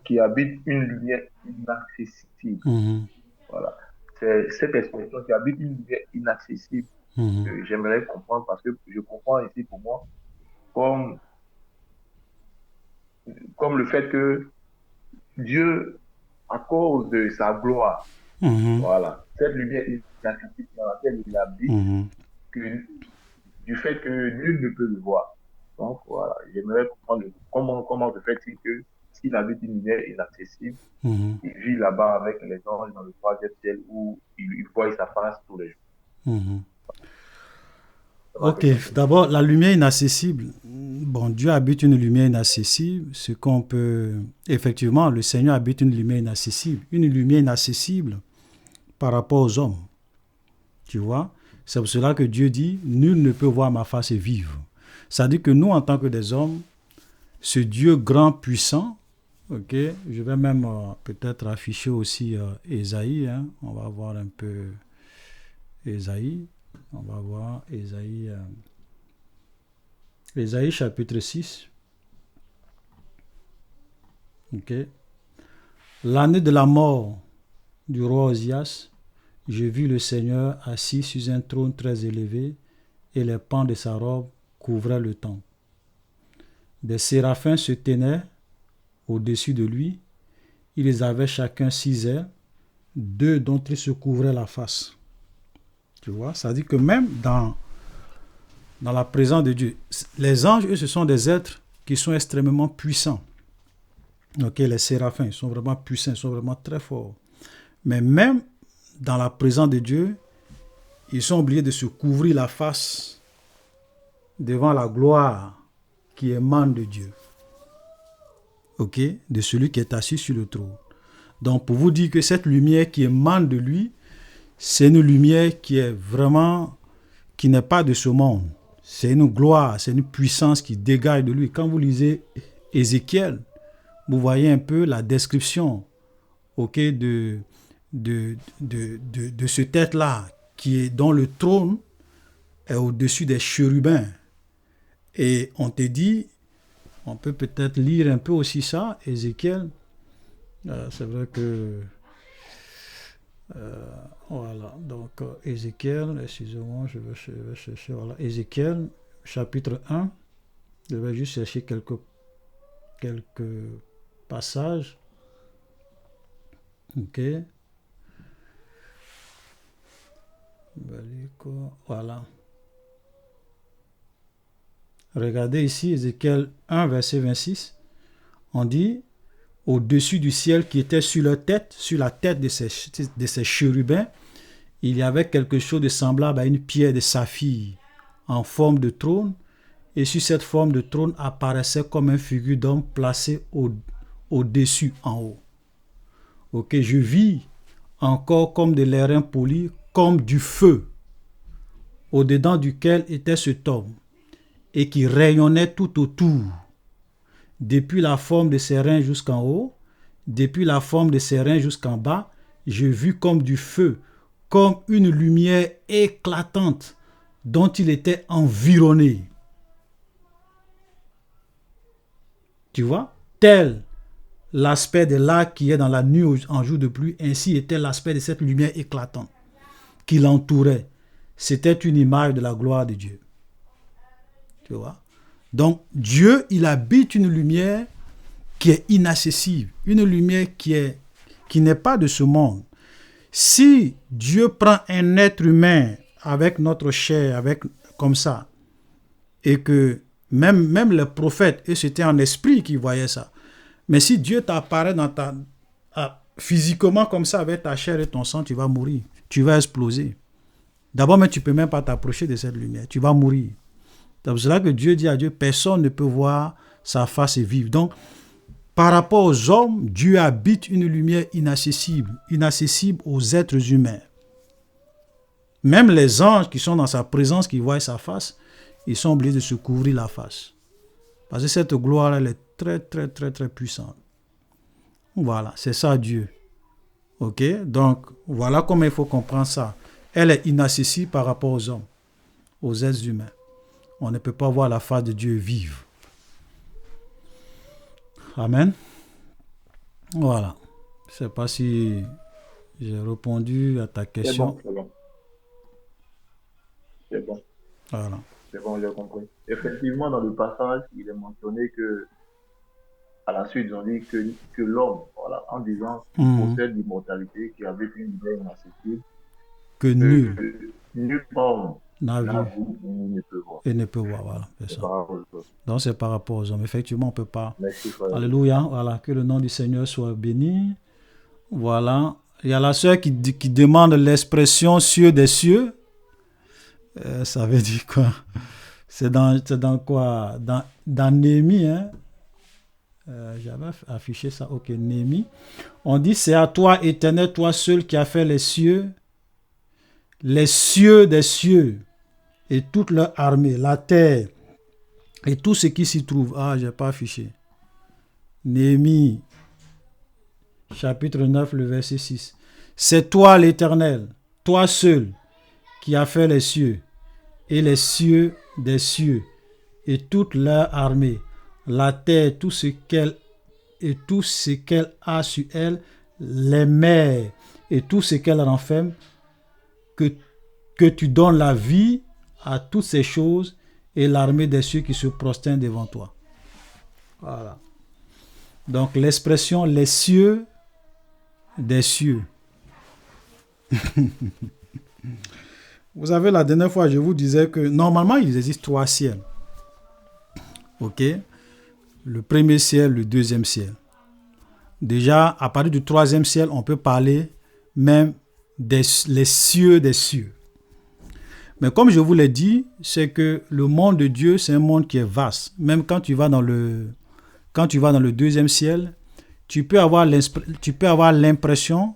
qui habite une lumière inaccessible. Voilà. C'est cette expression qui habite une lumière inaccessible que j'aimerais comprendre parce que je comprends ici pour moi comme le fait que Dieu, à cause de sa gloire, cette lumière inaccessible dans laquelle il habite, du fait que nul ne peut le voir. Donc voilà, j'aimerais comprendre comment se fait-il que s'il habite une lumière inaccessible, il vit là-bas avec les anges dans le 3e ciel où il voit sa face tous les jours. Ok, d'abord, la lumière inaccessible. Bon, Dieu habite une lumière inaccessible. Ce qu'on peut... Effectivement, le Seigneur habite une lumière inaccessible. Une lumière inaccessible par rapport aux hommes. Tu vois? C'est pour cela que Dieu dit, nul ne peut voir ma face et vivre. Ça dit que nous, en tant que des hommes, ce Dieu grand, puissant, ok, je vais même peut-être afficher aussi Ésaïe, hein, on va voir un peu Ésaïe, on va voir Ésaïe Ésaïe chapitre 6. Ok. L'année de la mort du roi Osias, je vis le Seigneur assis sur un trône très élevé, et les pans de sa robe couvraient le temple. Des séraphins se tenaient au-dessus de lui. Ils avaient chacun 6 ailes, 2 dont ils se couvraient la face. Tu vois, ça dit que même dans la présence de Dieu, les anges, eux, ce sont des êtres qui sont extrêmement puissants. Ok, les séraphins, ils sont vraiment puissants, ils sont vraiment très forts. Mais même dans la présence de Dieu, ils sont obligés de se couvrir la face devant la gloire qui émane de Dieu. Ok, de celui qui est assis sur le trône. Donc, pour vous dire que cette lumière qui émane de lui, c'est une lumière qui est vraiment, qui n'est pas de ce monde. C'est une gloire, c'est une puissance qui dégage de lui. Quand vous lisez Ézéchiel, vous voyez un peu la description, ok, de ce être-là, dont le trône est au-dessus des chérubins. Et on te dit, on peut peut-être lire un peu aussi ça, Ézéchiel. C'est vrai que... voilà, donc Ézéchiel, excusez-moi, je vais chercher, voilà, Ézéchiel, chapitre 1, je vais juste chercher quelques passages. Ok. Voilà. Regardez ici, Ézéchiel 1, verset 26. On dit, au-dessus du ciel qui était sur leur tête, sur la tête de ces chérubins, il y avait quelque chose de semblable à une pierre de saphir en forme de trône, et sur cette forme de trône apparaissait comme une figure d'homme placée au-dessus, en haut. Ok, je vis encore comme de l'airain poli, comme du feu, au-dedans duquel était cet homme, et qui rayonnait tout autour, depuis la forme de ses reins jusqu'en haut, depuis la forme de ses reins jusqu'en bas, je vis comme du feu, comme une lumière éclatante dont il était environné. Tu vois, tel l'aspect de l'arc qui est dans la nuit en jour de pluie, ainsi était l'aspect de cette lumière éclatante qui l'entourait. C'était une image de la gloire de Dieu. Tu vois? Donc, Dieu, il habite une lumière qui est inaccessible, une lumière qui n'est pas de ce monde. Si Dieu prend un être humain avec notre chair, comme ça, et que même les prophètes, eux, c'était en esprit qu'ils voyaient ça. Mais si Dieu t'apparaît physiquement comme ça, avec ta chair et ton sang, tu vas mourir. Tu vas exploser. D'abord, mais tu ne peux même pas t'approcher de cette lumière. Tu vas mourir. C'est pour cela que Dieu dit à Dieu, personne ne peut voir sa face et vivre. Donc, par rapport aux hommes, Dieu habite une lumière inaccessible aux êtres humains. Même les anges qui sont dans sa présence, qui voient sa face, ils sont obligés de se couvrir la face. Parce que cette gloire, elle est très, très, très, très puissante. Voilà, c'est ça Dieu. Ok? Donc, voilà comment il faut comprendre ça. Elle est inaccessible par rapport aux hommes, aux êtres humains. On ne peut pas voir la face de Dieu vive. Amen. Voilà. Je ne sais pas si j'ai répondu à ta question. C'est bon. C'est bon. Voilà. C'est bon, j'ai compris. Effectivement, dans le passage, il est mentionné que, à la suite, ils ont dit que l'homme, voilà, en disant qu'il possède l'immortalité, qui avait une lumière inaccessible, que nul homme n'a vu ne peut voir. Et ne peut voir, voilà. C'est ça. Donc c'est par rapport aux hommes. Effectivement, on ne peut pas. Merci, frère. Alléluia. Voilà, que le nom du Seigneur soit béni. Voilà. Il y a la sœur qui demande l'expression cieux des cieux. Ça veut dire quoi? C'est dans quoi? Dans Néhémie, hein? J'avais affiché ça. Ok, Néhémie. On dit, c'est à toi, Éternel, toi seul qui as fait les cieux des cieux, et toute leur armée, la terre, et tout ce qui s'y trouve. Ah, je n'ai pas affiché. Néhémie, chapitre 9, le verset 6. C'est toi, l'Éternel, toi seul, qui as fait les cieux, et les cieux des cieux, et toute leur armée, la terre, tout ce qu'elle a sur elle, les mers et tout ce qu'elle renferme, que tu donnes la vie à toutes ces choses et l'armée des cieux qui se prosternent devant toi. Voilà. Donc l'expression les cieux des cieux. Vous savez, la dernière fois, je vous disais que normalement, il existe 3 ciels. Ok? Le premier ciel, le deuxième ciel. Déjà, à partir du 3e ciel, on peut parler même les cieux des cieux. Mais comme je vous l'ai dit, c'est que le monde de Dieu, c'est un monde qui est vaste. Même quand tu vas dans le 2e ciel, tu peux avoir l'impression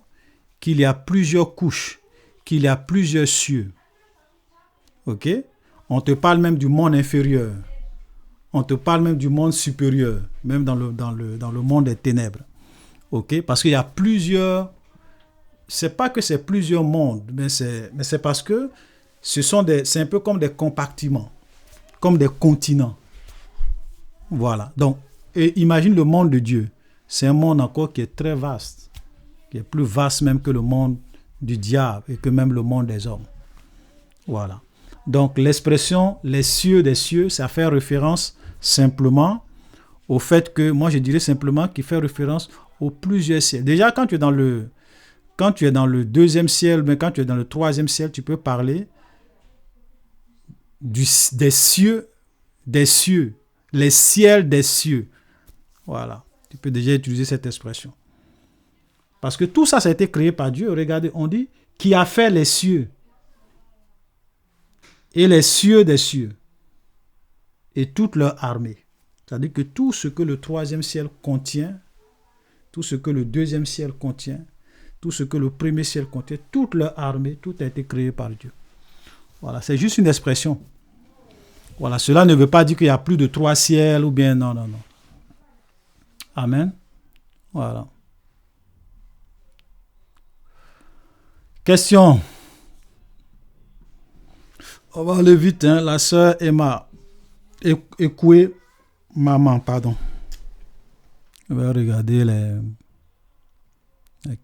qu'il y a plusieurs couches, qu'il y a plusieurs cieux. Ok? On te parle même du monde inférieur. On te parle même du monde supérieur, même dans le monde des ténèbres. Ok? Parce qu'il y a plusieurs. C'est pas que c'est plusieurs mondes, mais c'est parce que c'est un peu comme des compartiments, comme des continents. Voilà. Donc, et imagine le monde de Dieu. C'est un monde encore qui est très vaste, qui est plus vaste même que le monde du diable et que même le monde des hommes. Voilà. Donc, l'expression les cieux des cieux, ça fait référence simplement au fait que, moi je dirais simplement qu'il fait référence aux plusieurs ciels. Déjà, quand tu es dans le 2e ciel, mais quand tu es dans le 3e ciel, tu peux parler des cieux, les ciels des cieux. Voilà. Tu peux déjà utiliser cette expression. Parce que tout ça, ça a été créé par Dieu. Regardez, on dit qui a fait les cieux et les cieux des cieux et toute leur armée. C'est-à-dire que tout ce que le 3e ciel contient, tout ce que le 2e ciel contient, tout ce que le 1er ciel contient, toute leur armée, tout a été créé par Dieu. Voilà, c'est juste une expression. Voilà, cela ne veut pas dire qu'il y a plus de 3 ciels ou bien non. Amen. Voilà. Question. On va aller vite, hein. La sœur Emma. Écouez, maman, pardon. On va regarder les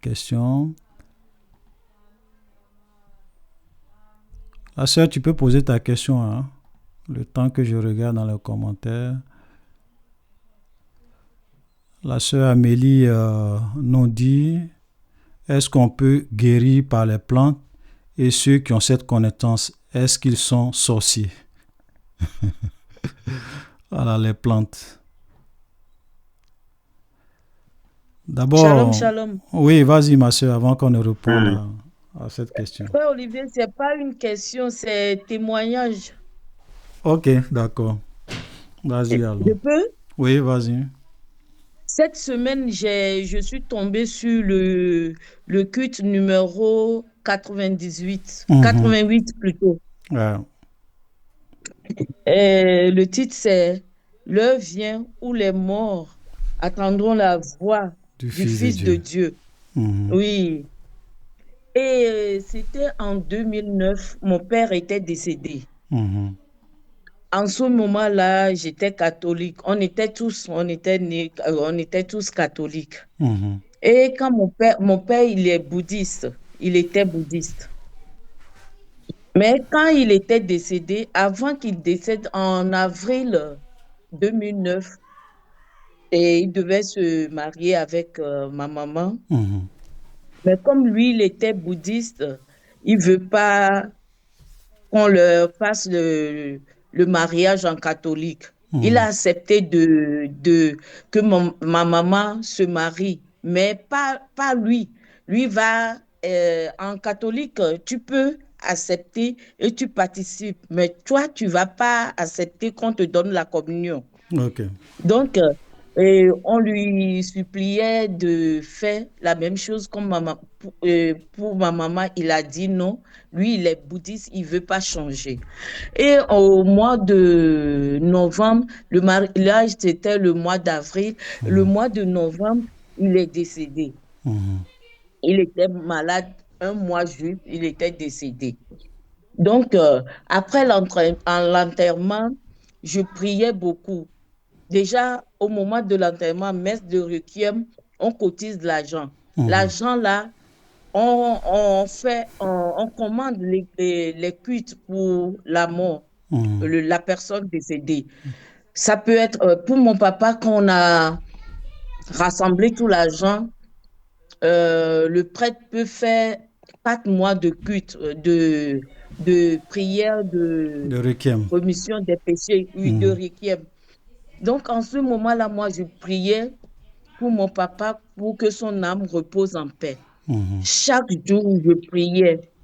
questions. La sœur, tu peux poser ta question, hein, le temps que je regarde dans les commentaires. La sœur Amélie nous dit, est-ce qu'on peut guérir par les plantes et ceux qui ont cette connaissance, est-ce qu'ils sont sorciers? Voilà, les plantes. D'abord, Shalom. Oui, vas-y ma soeur, avant qu'on ne réponde à cette question. Frère Olivier, c'est pas une question, c'est témoignage. Ok, d'accord. Vas-y alors. Je peux? Oui, vas-y. Cette semaine, je suis tombée sur le culte numéro 98, 88 plutôt. Ouais. Et le titre, c'est « L'heure vient où les morts attendront la voix du Fils de Dieu. Oui. Et c'était en 2009, mon père était décédé. En ce moment-là, j'étais catholique. On était tous catholiques. Et quand mon père, il est bouddhiste. Il était bouddhiste. Mais quand il était décédé, avant qu'il décède en avril 2009, et il devait se marier avec ma maman. Mais comme lui, il était bouddhiste, il ne veut pas qu'on leur fasse le mariage en catholique. Il a accepté que ma maman se marie, mais pas lui. Lui va en catholique, tu peux accepter et tu participes, mais toi, tu ne vas pas accepter qu'on te donne la communion. Okay. Donc, on lui suppliait de faire la même chose comme maman. Pour ma maman, il a dit non. Lui, il est bouddhiste, il ne veut pas changer. Et au mois de novembre, là, c'était le mois d'avril, le mois de novembre, il est décédé. Il était malade un mois juste, il était décédé. Donc, après l'enterrement, je priais beaucoup. Déjà, au moment de l'enterrement, messe de requiem, on cotise de l'argent. L'argent là, on commande les cuites pour la mort, la personne décédée. Ça peut être, pour mon papa, quand on a rassemblé tout l'argent, le prêtre peut faire 4 mois de culte, de prière, de requiem. remission des péchés, oui, de requiem. Donc, en ce moment-là, moi, je priais pour mon papa, pour que son âme repose en paix. Chaque jour,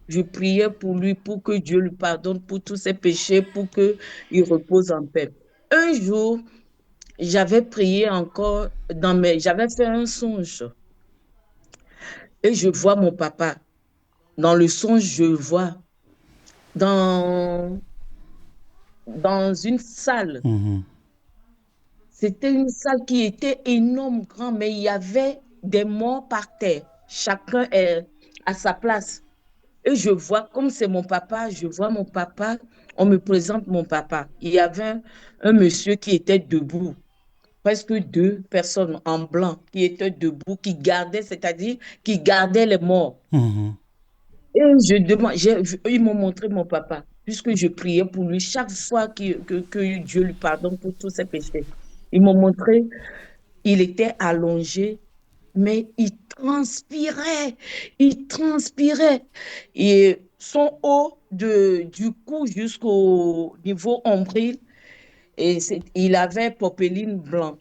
je priais pour lui, pour que Dieu lui pardonne pour tous ses péchés, pour qu'il repose en paix. Un jour, j'avais prié encore, j'avais fait un songe et je vois mon papa. Dans le songe, je vois dans une salle. C'était une salle qui était énorme, grande, mais il y avait des morts par terre. Chacun est à sa place. Et je vois, comme c'est mon papa, je vois mon papa, on me présente mon papa. Il y avait un monsieur qui était debout, presque 2 personnes en blanc qui étaient debout, qui gardaient, c'est-à-dire qui gardaient les morts. Et je demande, ils m'ont montré mon papa, puisque je priais pour lui chaque fois que Dieu lui pardonne pour tous ses péchés. Ils m'ont montré, il était allongé, mais il transpirait. Et son haut du cou jusqu'au niveau ombril, il avait popeline blanc.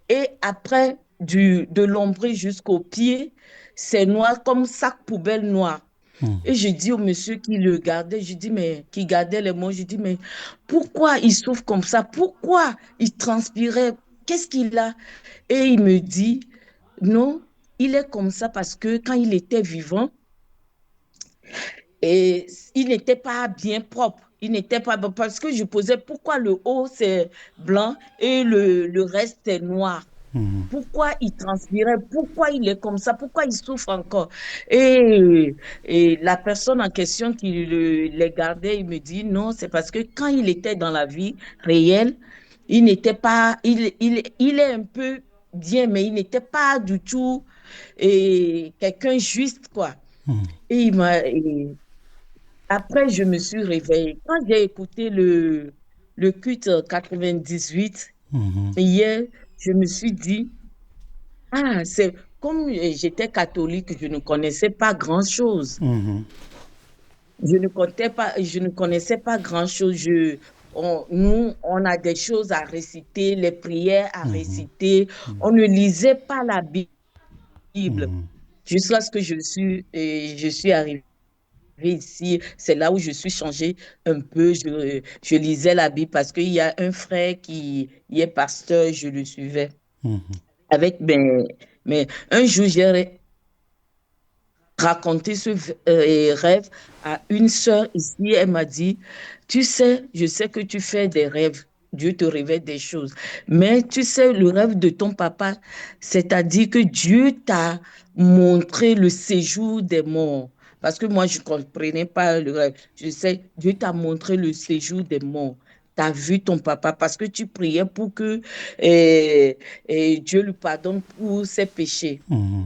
Et après, de l'ombril jusqu'au pied, c'est noir comme sac poubelle noir. Et je dis au monsieur qui le gardait, qui gardait les mots, je dis, mais pourquoi il souffre comme ça? Pourquoi il transpirait? Qu'est-ce qu'il a? Et il me dit, non, il est comme ça parce que quand il était vivant, et il n'était pas bien propre. Il n'était pas bon parce que je posais pourquoi le haut c'est blanc et le reste c'est noir. Pourquoi il transpirait? Pourquoi il est comme ça? Pourquoi il souffre encore? Et la personne en question qui les gardait, il me dit non, c'est parce que quand il était dans la vie réelle, il n'était pas, il est un peu bien, mais il n'était pas du tout quelqu'un juste, quoi. Et après, je me suis réveillée. Quand j'ai écouté le culte 98, hier, je me suis dit, ah, c'est comme j'étais catholique, je ne connaissais pas grand-chose. Je ne connaissais pas grand-chose. Nous, on a des choses à réciter, les prières à réciter. On ne lisait pas la Bible. Jusqu'à ce que je suis arrivée ici, c'est là où je suis changée un peu. Je lisais la Bible parce qu'il y a un frère qui est pasteur, je le suivais. Mais un jour, j'ai raconté ce rêve à une sœur ici. Elle m'a dit, tu sais, je sais que tu fais des rêves. Dieu te révèle des choses. Mais tu sais, le rêve de ton papa, c'est-à-dire que Dieu t'a montré le séjour des morts. Parce que moi, je ne comprenais pas le rêve. Je sais, Dieu t'a montré le séjour des morts. Tu as vu ton papa parce que tu priais pour que Dieu lui pardonne pour ses péchés.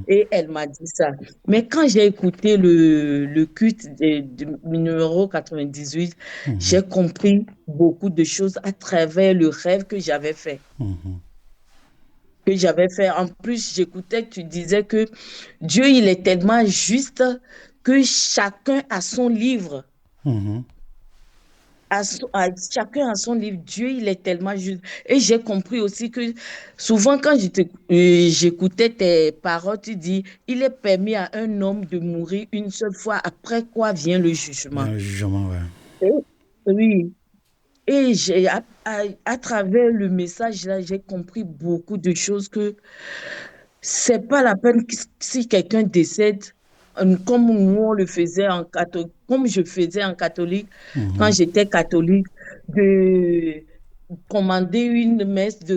Et elle m'a dit ça. Mais quand j'ai écouté le culte numéro 98, j'ai compris beaucoup de choses à travers le rêve que j'avais fait. En plus, j'écoutais, tu disais que Dieu, il est tellement juste que chacun a son livre. Chacun a son livre. Dieu, il est tellement juste. Et j'ai compris aussi que souvent, quand j'écoutais tes paroles, tu dis, il est permis à un homme de mourir une seule fois, après quoi vient le jugement. Le jugement, ouais. Oui. Et à travers le message là, j'ai compris beaucoup de choses que c'est pas la peine si quelqu'un décède, comme nous on le faisait en catholique, comme je faisais en catholique, quand j'étais catholique, de commander une messe de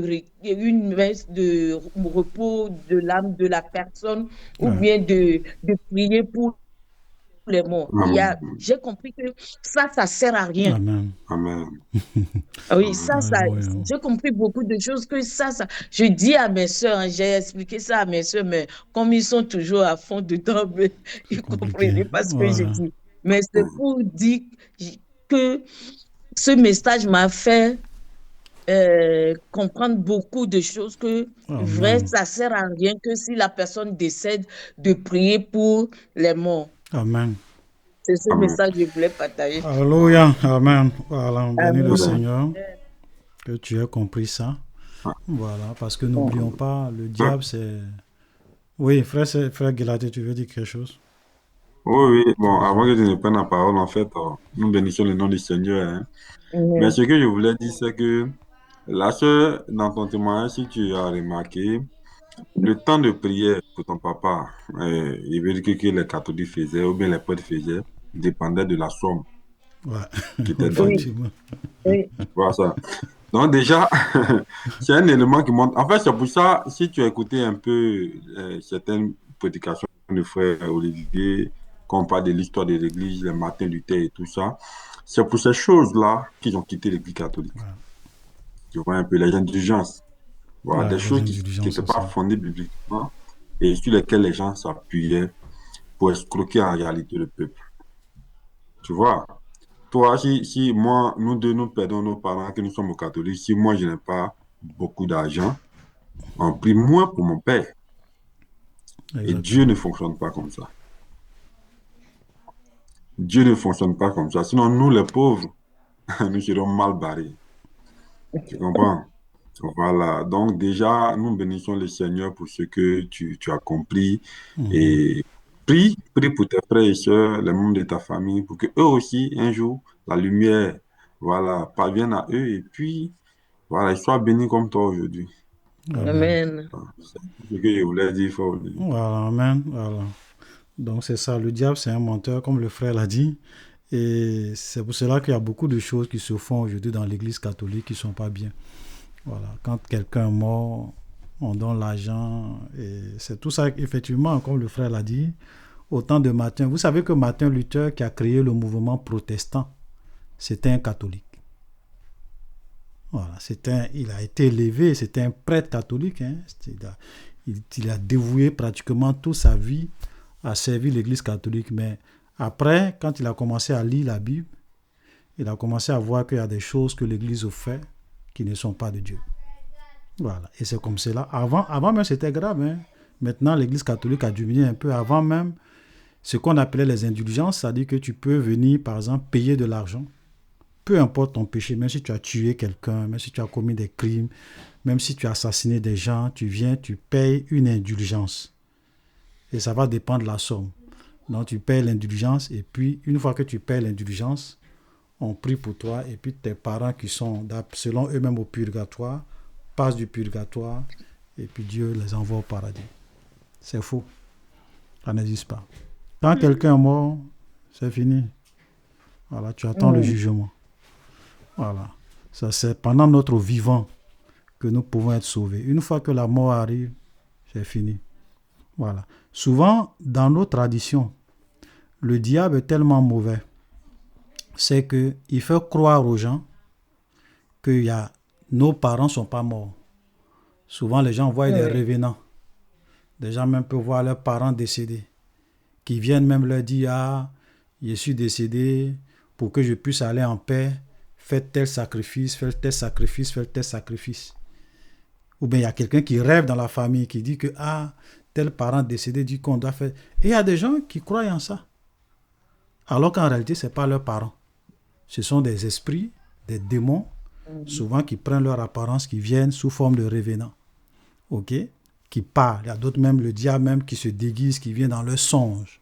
repos de l'âme de la personne, ou bien de prier pour les morts. J'ai compris que ça sert à rien. Amen. Amen. Oui, j'ai compris beaucoup de choses que ça, je dis à mes soeurs, hein, j'ai expliqué ça à mes soeurs, mais comme ils sont toujours à fond dedans, mais ils ne comprenaient pas ce que je dis. Mais c'est pour dire que ce message m'a fait comprendre beaucoup de choses que, vrai, ça ne sert à rien que si la personne décède de prier pour les morts. Amen. C'est ce message que je voulais partager. Alléluia. Amen. Voilà, on bénit le Seigneur que tu aies compris ça. Voilà, parce que n'oublions pas, le diable, c'est... Oui, frère Guélaté, tu veux dire quelque chose? Oui, bon, avant que tu ne prennes la parole, en fait, nous bénissons le nom du Seigneur. Hein. Mais ce que je voulais dire, c'est que la sœur, dans ton témoignage, si tu as remarqué, le temps de prière pour ton papa, il veut dire que les catholiques faisaient, ou bien les prêtres faisaient, dépendait de la somme qui était donnée. Oui. Voilà ça. Donc déjà, c'est un élément qui montre. En fait, c'est pour ça, si tu as écouté un peu certaines prédications de frère Olivier, quand on parle de l'histoire de l'Église, les Martin Luther et tout ça, c'est pour ces choses-là qu'ils ont quitté l'Église catholique. Tu vois un peu les indulgences. Voilà, des choses qui n'étaient pas fondées bibliquement et sur lesquelles les gens s'appuyaient pour escroquer en réalité le peuple. Tu vois? Toi, si moi, nous deux, nous perdons nos parents, que nous sommes catholiques, si moi, je n'ai pas beaucoup d'argent, on prie moins pour mon père. Et Dieu ne fonctionne pas comme ça. Dieu ne fonctionne pas comme ça. Sinon, nous, les pauvres, nous serons mal barrés. Tu comprends? Voilà. Donc, déjà, nous bénissons le Seigneur pour ce que tu as compris. Et prie pour tes frères et sœurs, les membres de ta famille, pour que eux aussi, un jour, la lumière, voilà, parvienne à eux et puis, voilà, ils soient bénis comme toi aujourd'hui. Amen. C'est ce que je voulais dire. Voilà, amen. Voilà. Donc, c'est ça. Le diable, c'est un menteur, comme le frère l'a dit. Et c'est pour cela qu'il y a beaucoup de choses qui se font aujourd'hui dans l'Église catholique qui ne sont pas bien. Voilà. Quand quelqu'un est mort, on donne l'argent. Et c'est tout ça, effectivement, comme le frère l'a dit, au temps de Martin. Vous savez que Martin Luther, qui a créé le mouvement protestant, c'était un catholique. Voilà. Il a été élevé, c'était un prêtre catholique. Hein. Il a dévoué pratiquement toute sa vie à servir l'Église catholique. Mais après, quand il a commencé à lire la Bible, il a commencé à voir qu'il y a des choses que l'Église fait qui ne sont pas de Dieu. Voilà. Et c'est comme cela. Avant même, c'était grave. Hein. Maintenant, l'Église catholique a diminué un peu. Avant même, ce qu'on appelait les indulgences, c'est-à-dire que tu peux venir, par exemple, payer de l'argent. Peu importe ton péché, même si tu as tué quelqu'un, même si tu as commis des crimes, même si tu as assassiné des gens, tu viens, tu payes une indulgence. Et ça va dépendre de la somme. Donc, tu payes l'indulgence et puis, une fois que tu payes l'indulgence, on prie pour toi et puis tes parents qui sont, selon eux-mêmes, au purgatoire, passent du purgatoire et puis Dieu les envoie au paradis. C'est faux. Ça n'existe pas. Quand quelqu'un est mort, c'est fini. Voilà, tu attends le jugement. Voilà. Ça, c'est pendant notre vivant que nous pouvons être sauvés. Une fois que la mort arrive, c'est fini. Voilà. Souvent, dans nos traditions, le diable est tellement mauvais, c'est qu'il fait croire aux gens que nos parents ne sont pas morts. Souvent, les gens voient des revenants. Des gens même peuvent voir leurs parents décédés, qui viennent même leur dire « Ah, je suis décédé, pour que je puisse aller en paix, faites tel sacrifice, faites tel sacrifice, faites tel sacrifice. » Ou bien il y a quelqu'un qui rêve dans la famille, qui dit que « Ah, tel parent décédé dit qu'on doit faire... » Et il y a des gens qui croient en ça. Alors qu'en réalité, ce n'est pas leurs parents. Ce sont des esprits, des démons, souvent qui prennent leur apparence, qui viennent sous forme de revenants. OK? Qui parlent. Il y a d'autres même, le diable même, qui se déguise, qui vient dans leur songe.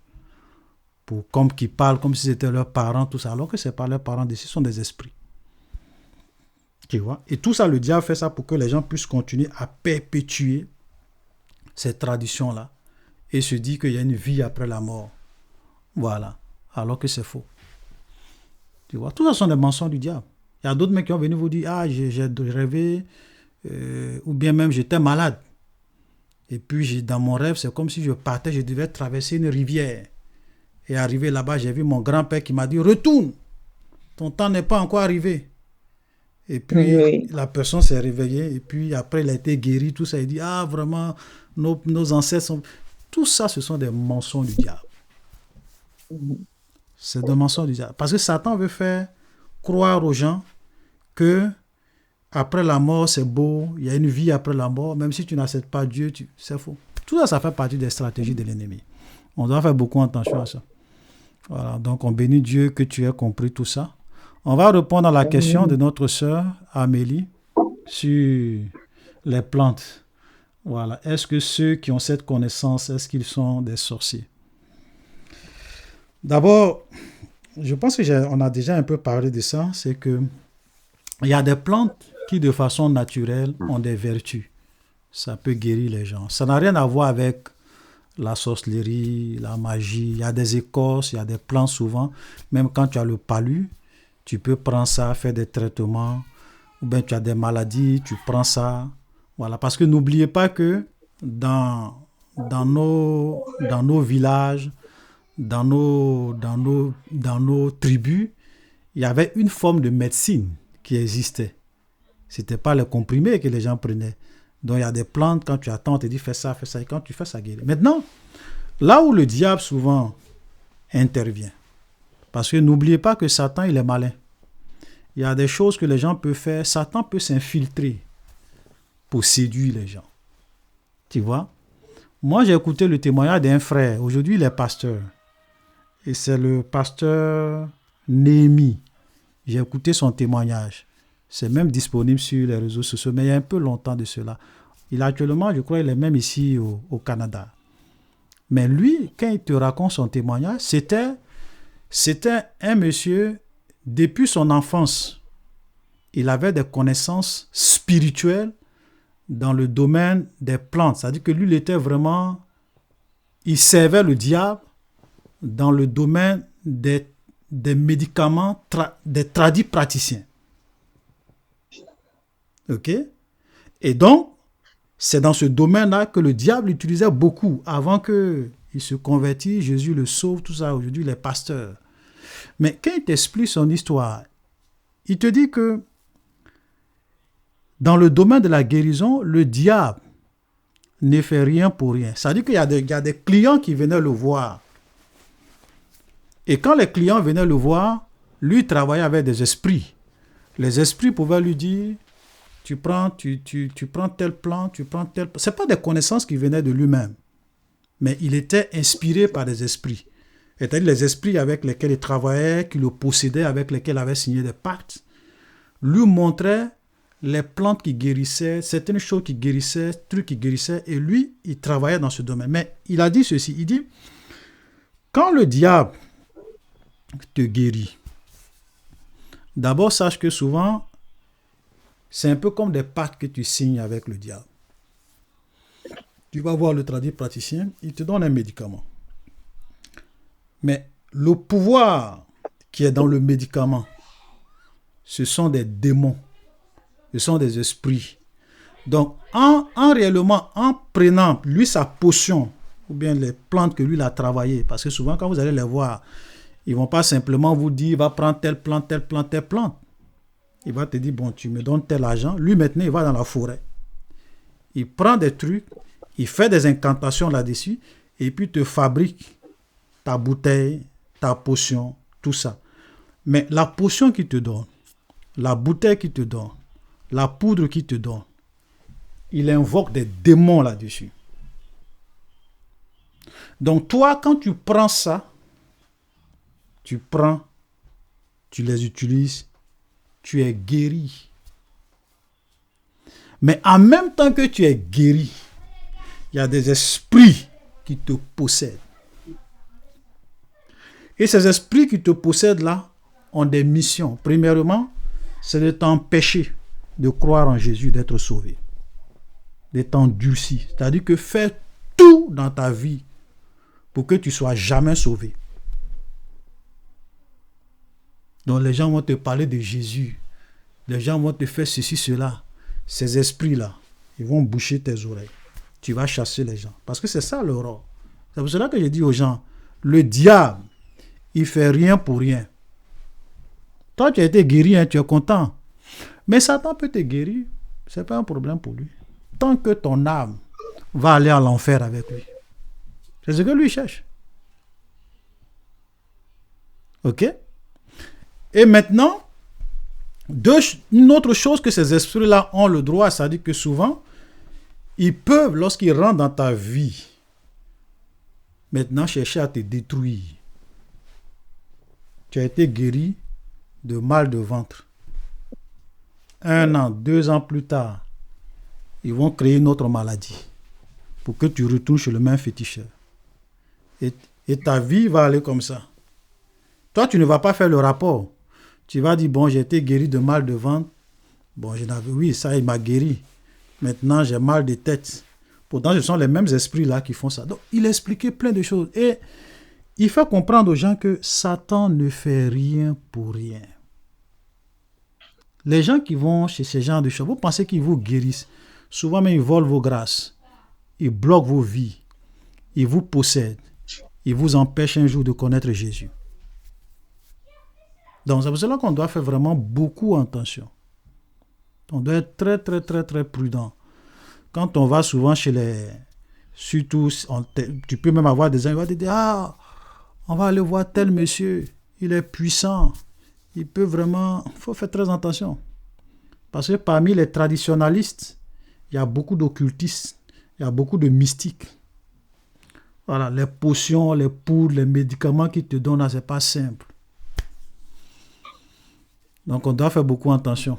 Qui parlent comme si c'était leurs parents, tout ça. Alors que ce n'est pas leurs parents, ce sont des esprits. Tu vois? Et tout ça, le diable fait ça pour que les gens puissent continuer à perpétuer cette tradition-là et se dire qu'il y a une vie après la mort. Voilà. Alors que c'est faux. Tu vois? Tout ça sont des mensonges du diable. Il y a d'autres mecs qui vont venir vous dire « Ah, j'ai rêvé, ou bien même j'étais malade. Et puis dans mon rêve, c'est comme si je partais, je devais traverser une rivière. est arrivé là-bas, j'ai vu mon grand-père qui m'a dit, retourne, ton temps n'est pas encore arrivé. Et puis, la personne s'est réveillée, et puis après, il a été guéri, tout ça. Il dit, ah, vraiment, nos ancêtres sont... Tout ça, ce sont des mensonges du diable. C'est des mensonges du diable. Parce que Satan veut faire croire aux gens que après la mort, c'est beau, il y a une vie après la mort, même si tu n'acceptes pas Dieu, c'est faux. Tout ça, ça fait partie des stratégies de l'ennemi. On doit faire beaucoup attention à ça. Voilà, donc on bénit Dieu que tu aies compris tout ça. On va répondre à la question de notre sœur Amélie sur les plantes. Voilà. Est-ce que ceux qui ont cette connaissance, est-ce qu'ils sont des sorciers? D'abord, je pense qu'on a déjà un peu parlé de ça, c'est que il y a des plantes qui, de façon naturelle, ont des vertus. Ça peut guérir les gens. Ça n'a rien à voir avec la sorcellerie, la magie. Il y a des écorces, il y a des plantes souvent. Même quand tu as le palu, tu peux prendre ça, faire des traitements. Ou bien tu as des maladies, tu prends ça. Voilà. Parce que n'oubliez pas que dans nos villages, dans nos tribus, il y avait une forme de médecine qui existait. Ce n'était pas les comprimés que les gens prenaient. Donc il y a des plantes, quand tu attends, on te dit fais ça, et quand tu fais ça, guérit. Maintenant, là où le diable souvent intervient, parce que n'oubliez pas que Satan, il est malin. Il y a des choses que les gens peuvent faire. Satan peut s'infiltrer pour séduire les gens. Tu vois? Moi, j'ai écouté le témoignage d'un frère. Aujourd'hui, il est pasteur. Et c'est le pasteur Néhémie. J'ai écouté son témoignage. C'est même disponible sur les réseaux sociaux, mais il y a un peu longtemps de cela. Actuellement, je crois, il est même ici au Canada. Mais lui, quand il te raconte son témoignage, c'était un monsieur, depuis son enfance, il avait des connaissances spirituelles dans le domaine des plantes. C'est-à-dire que lui, il servait le diable dans le domaine des médicaments, des tradis praticiens. OK? Et donc, c'est dans ce domaine-là que le diable utilisait beaucoup. Avant qu'il se convertisse, Jésus le sauve, tout ça. Aujourd'hui, il est pasteur. Mais quand il t'explique son histoire, il te dit que dans le domaine de la guérison, le diable ne fait rien pour rien. C'est-à-dire qu'il y a des clients qui venaient le voir. Et quand les clients venaient le voir, lui travaillait avec des esprits. Les esprits pouvaient lui dire, tu prends tel plan, tu prends tel... Ce n'est pas des connaissances qui venaient de lui-même, mais il était inspiré par des esprits. C'est-à-dire les esprits avec lesquels il travaillait, qui le possédaient, avec lesquels il avait signé des pactes, lui montraient les plantes qui guérissaient, certaines choses qui guérissaient, trucs qui guérissaient, et lui, il travaillait dans ce domaine. Mais il a dit ceci, il dit, quand le diable te guérit, d'abord sache que souvent, c'est un peu comme des pactes que tu signes avec le diable. Tu vas voir le praticien, il te donne un médicament. Mais le pouvoir qui est dans le médicament, ce sont des démons, ce sont des esprits. Donc, en prenant, lui, sa potion, ou bien les plantes que lui, il a travaillées, parce que souvent, quand vous allez les voir, ils ne vont pas simplement vous dire, va prendre telle plante, telle plante, telle plante. Il va te dire, bon, tu me donnes tel argent. Lui, maintenant, il va dans la forêt. Il prend des trucs, il fait des incantations là-dessus, et puis te fabrique ta bouteille, ta potion, tout ça. Mais la potion qu'il te donne, la bouteille qu'il te donne, la poudre qu'il te donne, il invoque des démons là-dessus. Donc toi, quand tu prends ça, tu les utilises, tu es guéri. Mais en même temps que tu es guéri, il y a des esprits qui te possèdent. Et ces esprits qui te possèdent là ont des missions. Premièrement, c'est de t'empêcher de croire en Jésus, d'être sauvé, de t'endurcir. C'est-à-dire que fais tout dans ta vie pour que tu ne sois jamais sauvé. Donc les gens vont te parler de Jésus. Les gens vont te faire ceci, cela. Ces esprits-là, ils vont boucher tes oreilles. Tu vas chasser les gens. Parce que c'est ça le rôle. C'est pour cela que je dis aux gens, le diable, il ne fait rien pour rien. Toi, tu as été guéri, hein, tu es content. Mais Satan peut te guérir. Ce n'est pas un problème pour lui. Tant que ton âme va aller à l'enfer avec lui. C'est ce que lui cherche. Ok? Et maintenant, une autre chose que ces esprits-là ont le droit, c'est-à-dire que souvent, ils peuvent, lorsqu'ils rentrent dans ta vie, maintenant chercher à te détruire. Tu as été guéri de mal de ventre. 1 an, 2 ans plus tard, ils vont créer une autre maladie pour que tu retournes chez le même féticheur. Et ta vie va aller comme ça. Toi, tu ne vas pas faire le rapport. Tu vas dire, bon, j'ai été guéri de mal de ventre. Bon, oui, ça, il m'a guéri. Maintenant, j'ai mal de tête. Pourtant, ce sont les mêmes esprits-là qui font ça. Donc, il expliquait plein de choses. Et il fait comprendre aux gens que Satan ne fait rien pour rien. Les gens qui vont chez ces gens de choses, vous pensez qu'ils vous guérissent. Souvent, même, ils volent vos grâces. Ils bloquent vos vies. Ils vous possèdent. Ils vous empêchent un jour de connaître Jésus. Donc, c'est pour cela qu'on doit faire vraiment beaucoup attention. On doit être très, très, très, très prudent. Quand on va souvent chez les... Surtout, tu peux même avoir des gens qui vont te dire, ah, on va aller voir tel monsieur, il est puissant. Il peut vraiment... Il faut faire très attention. Parce que parmi les traditionalistes, il y a beaucoup d'occultistes, il y a beaucoup de mystiques. Voilà, les potions, les poudres, les médicaments qu'ils te donnent là, c'est pas simple. Donc, on doit faire beaucoup attention.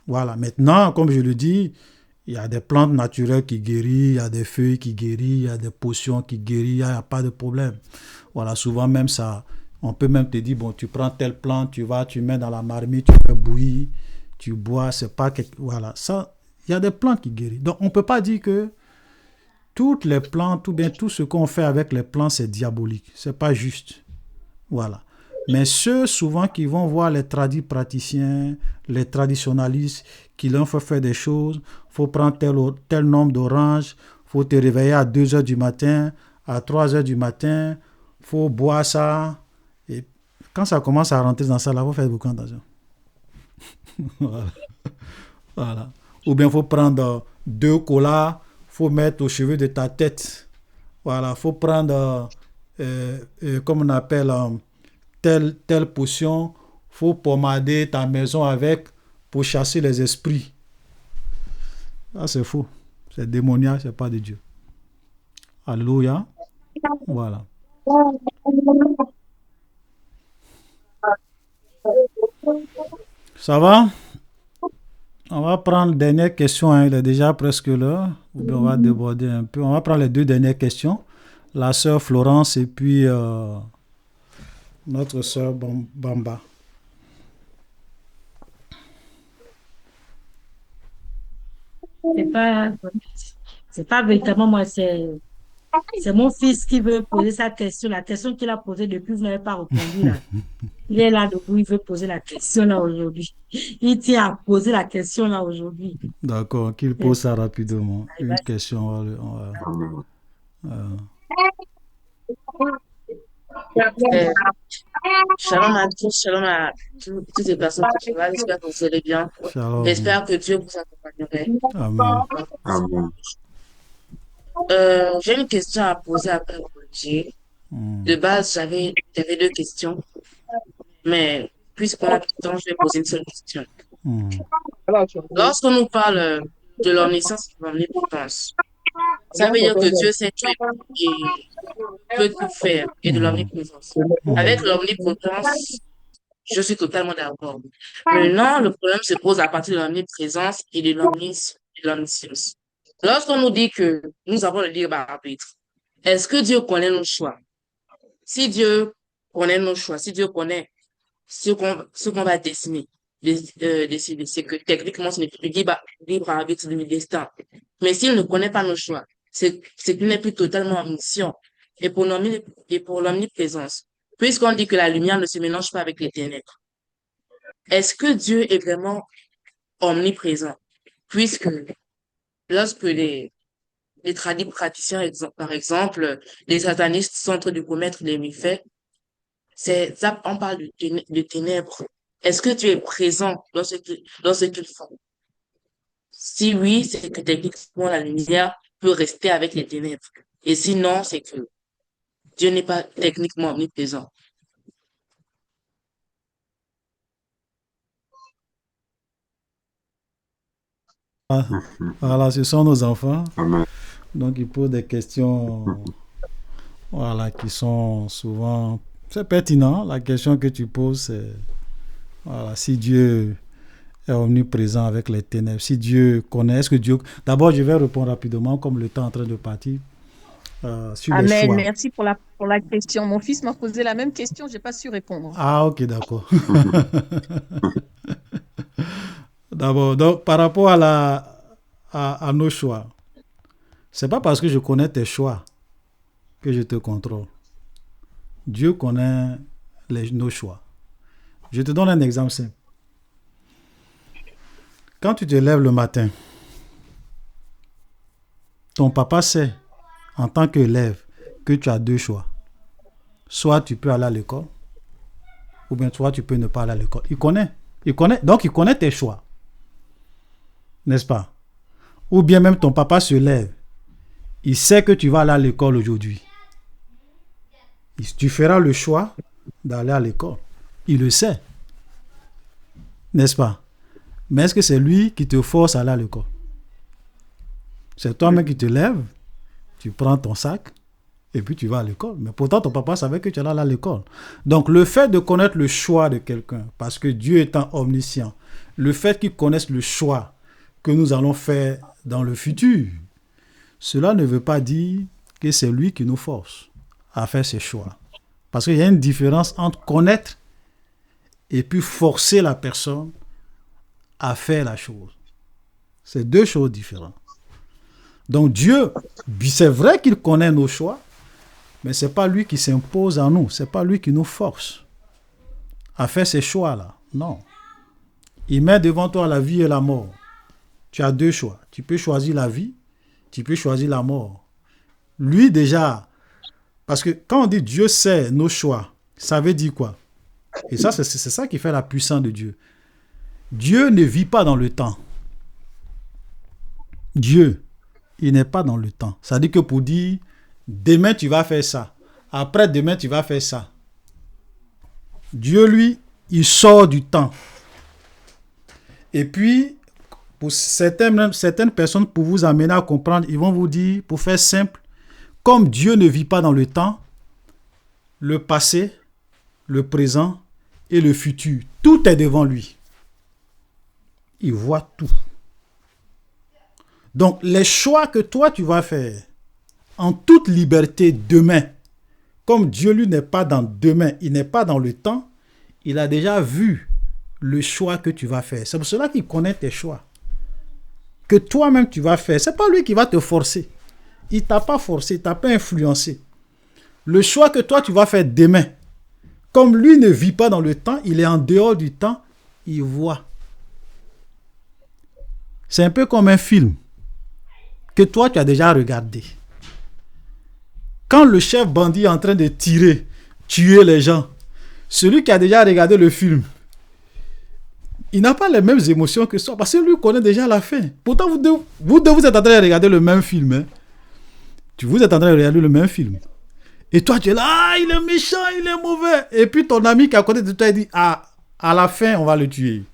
Voilà. Maintenant, comme je le dis, il y a des plantes naturelles qui guérissent, il y a des feuilles qui guérissent, il y a des potions qui guérissent, il n'y a pas de problème. Voilà, souvent même ça, on peut même te dire, bon, tu prends telle plante, tu mets dans la marmite, tu fais bouillir, tu bois, c'est pas quelque... Voilà, ça, il y a des plantes qui guérissent. Donc, on ne peut pas dire que toutes les plantes, ou bien tout ce qu'on fait avec les plantes, c'est diabolique. C'est pas juste. Voilà. Mais ceux souvent qui vont voir les praticiens, les traditionalistes, qui leur font faire des choses, il faut prendre tel nombre d'oranges, il faut te réveiller à 2 heures du matin, à 3 heures du matin, il faut boire ça. Et quand ça commence à rentrer dans ça, là, il faut faire beaucoup attention. Voilà. Voilà. Ou bien il faut prendre 2 colas, il faut mettre aux cheveux de ta tête. Voilà, il faut prendre, comme on appelle... telle potion, faut pommader ta maison avec pour chasser les esprits. Ça, c'est faux. C'est démoniaque, c'est pas de Dieu. Alléluia. Voilà. Ça va? On va prendre les dernières questions. Hein. Il est déjà presque l'heure. On va déborder un peu. On va prendre les 2 dernières questions. La sœur Florence et puis... notre sœur Bamba. C'est pas véritablement moi, c'est mon fils qui veut poser sa question. La question qu'il a posée depuis, vous n'avez pas répondu là. Il est là debout, il veut poser la question là aujourd'hui. Il tient à poser la question là aujourd'hui. D'accord, qu'il pose ça rapidement. Une question. Shalom à tous, shalom à toutes les personnes qui sont là. J'espère que vous allez bien. J'espère que Dieu vous accompagnerait. Amen. Amen. J'ai une question à poser après Dieu. De base, j'avais 2 questions, mais puisqu'on a tout le temps, je vais poser une seule question. Lorsqu'on nous parle de l'omniscience et de l'omnipotence, ça veut dire que Dieu sait tout et peut tout faire et de l'omniprésence. Avec l'omnipotence, je suis totalement d'accord. Maintenant, le problème se pose à partir de l'omniprésence et de l'omniscience. Lorsqu'on nous dit que nous avons le libre arbitre, est-ce que Dieu connaît nos choix? Si Dieu connaît nos choix, si Dieu connaît ce qu'on va décider, c'est que techniquement, ce n'est plus libre arbitre de mes destins. Mais s'il ne connaît pas nos choix, c'est qu'il n'est plus totalement omniscient. Et pour l'omniprésence, puisqu'on dit que la lumière ne se mélange pas avec les ténèbres, est-ce que Dieu est vraiment omniprésent? Puisque lorsque les praticiens, par exemple, les satanistes sont en train de commettre les méfaits, On parle de ténèbres. Est-ce que tu es présent dans ce qu'ils font? Si oui, c'est que techniquement la lumière peut rester avec les ténèbres. Et sinon, c'est que Dieu n'est pas techniquement omniprésent. Voilà, ce sont nos enfants. Amen. Donc, ils posent des questions voilà, qui sont souvent... C'est pertinent. La question que tu poses, c'est voilà, si Dieu est omniprésent avec les ténèbres, si Dieu connaît, est-ce que Dieu... D'abord, je vais répondre rapidement, comme le temps est en train de partir, sur les Amen. choix. Merci pour la question. Mon fils m'a posé la même question, je n'ai pas su répondre. Ah, ok, d'accord. D'abord, donc, par rapport à nos choix, c'est pas parce que je connais tes choix que je te contrôle. Dieu connaît nos choix. Je te donne un exemple simple. Quand tu te lèves le matin, ton papa sait, en tant qu'élève, que tu as deux choix. Soit tu peux aller à l'école, ou bien soit tu peux ne pas aller à l'école. Il connaît. Donc il connaît tes choix. N'est-ce pas? Ou bien même ton papa se lève. Il sait que tu vas aller à l'école aujourd'hui. Tu feras le choix d'aller à l'école. Il le sait. N'est-ce pas? Mais est-ce que c'est lui qui te force à aller à l'école? C'est toi-même qui te lèves, tu prends ton sac et puis tu vas à l'école. Mais pourtant, ton papa savait que tu allais à l'école. Donc, le fait de connaître le choix de quelqu'un, parce que Dieu étant omniscient, le fait qu'il connaisse le choix que nous allons faire dans le futur, cela ne veut pas dire que c'est lui qui nous force à faire ses choix. Parce qu'il y a une différence entre connaître et puis forcer la personne à faire la chose. C'est deux choses différentes. Donc Dieu, c'est vrai qu'il connaît nos choix, mais ce n'est pas lui qui s'impose à nous. Ce n'est pas lui qui nous force à faire ces choix-là. Non. Il met devant toi la vie et la mort. Tu as deux choix. Tu peux choisir la vie, tu peux choisir la mort. Lui déjà, parce que quand on dit Dieu sait nos choix, ça veut dire quoi? Et ça, c'est ça qui fait la puissance de Dieu. Dieu ne vit pas dans le temps. Dieu, il n'est pas dans le temps. Ça dit que pour dire, demain tu vas faire ça. Après demain tu vas faire ça. Dieu, lui, il sort du temps. Et puis, pour certaines personnes, pour vous amener à comprendre, ils vont vous dire, pour faire simple, comme Dieu ne vit pas dans le temps, le passé, le présent et le futur, tout est devant lui. Il voit tout. Donc, les choix que toi, tu vas faire en toute liberté demain, comme Dieu, lui, n'est pas dans demain, il n'est pas dans le temps, il a déjà vu le choix que tu vas faire. C'est pour cela qu'il connaît tes choix. Que toi-même, tu vas faire. Ce n'est pas lui qui va te forcer. Il ne t'a pas forcé, il ne t'a pas influencé. Le choix que toi, tu vas faire demain, comme lui ne vit pas dans le temps, il est en dehors du temps, il voit. C'est un peu comme un film que toi, tu as déjà regardé. Quand le chef bandit est en train de tirer, tuer les gens, celui qui a déjà regardé le film, il n'a pas les mêmes émotions que toi, parce que lui connaît déjà la fin. Pourtant, vous deux, vous êtes en train de regarder le même film. Hein? Vous êtes en train de regarder le même film. Et toi, tu es là, ah, il est méchant, il est mauvais. Et puis ton ami qui est à côté de toi, il dit, ah, à la fin, on va le tuer.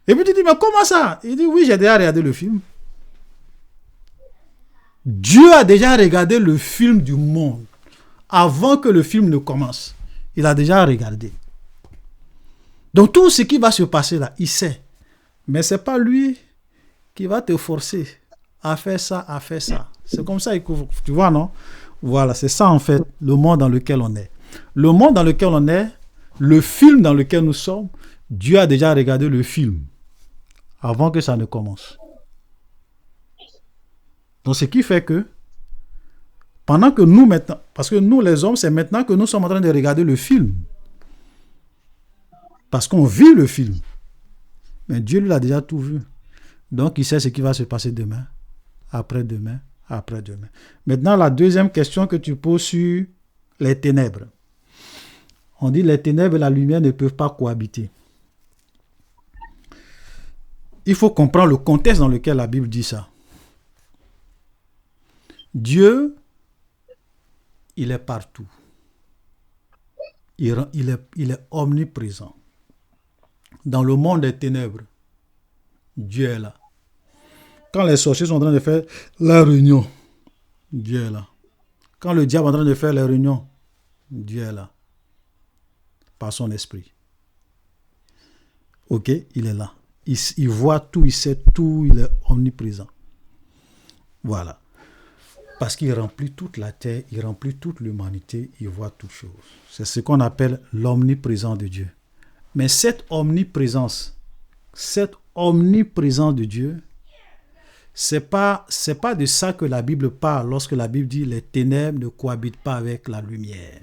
Et puis tu dis, mais comment ça? Il dit, oui, j'ai déjà regardé le film. Dieu a déjà regardé le film du monde avant que le film ne commence. Il a déjà regardé. Donc tout ce qui va se passer là, il sait. Mais ce n'est pas lui qui va te forcer à faire ça, à faire ça. C'est comme ça, tu vois, non? Voilà, c'est ça en fait, le monde dans lequel on est. Le monde dans lequel on est, le film dans lequel nous sommes, Dieu a déjà regardé le film avant que ça ne commence. Donc, ce qui fait que, pendant que nous maintenant, parce que nous les hommes, c'est maintenant que nous sommes en train de regarder le film. Parce qu'on vit le film. Mais Dieu, lui, a déjà tout vu. Donc, il sait ce qui va se passer demain, après-demain, après-demain. Maintenant, la deuxième question que tu poses sur les ténèbres. On dit les ténèbres et la lumière ne peuvent pas cohabiter. Il faut comprendre le contexte dans lequel la Bible dit ça. Dieu, il est partout. Il est omniprésent. Dans le monde des ténèbres, Dieu est là. Quand les sorciers sont en train de faire la réunion, Dieu est là. Quand le diable est en train de faire la réunion, Dieu est là. Par son esprit. Ok, il est là. Il voit tout, il sait tout, il est omniprésent. Voilà. Parce qu'il remplit toute la terre, il remplit toute l'humanité, il voit toutes choses. C'est ce qu'on appelle l'omniprésence de Dieu. Mais cette omniprésence de Dieu, c'est pas de ça que la Bible parle lorsque la Bible dit les ténèbres ne cohabitent pas avec la lumière.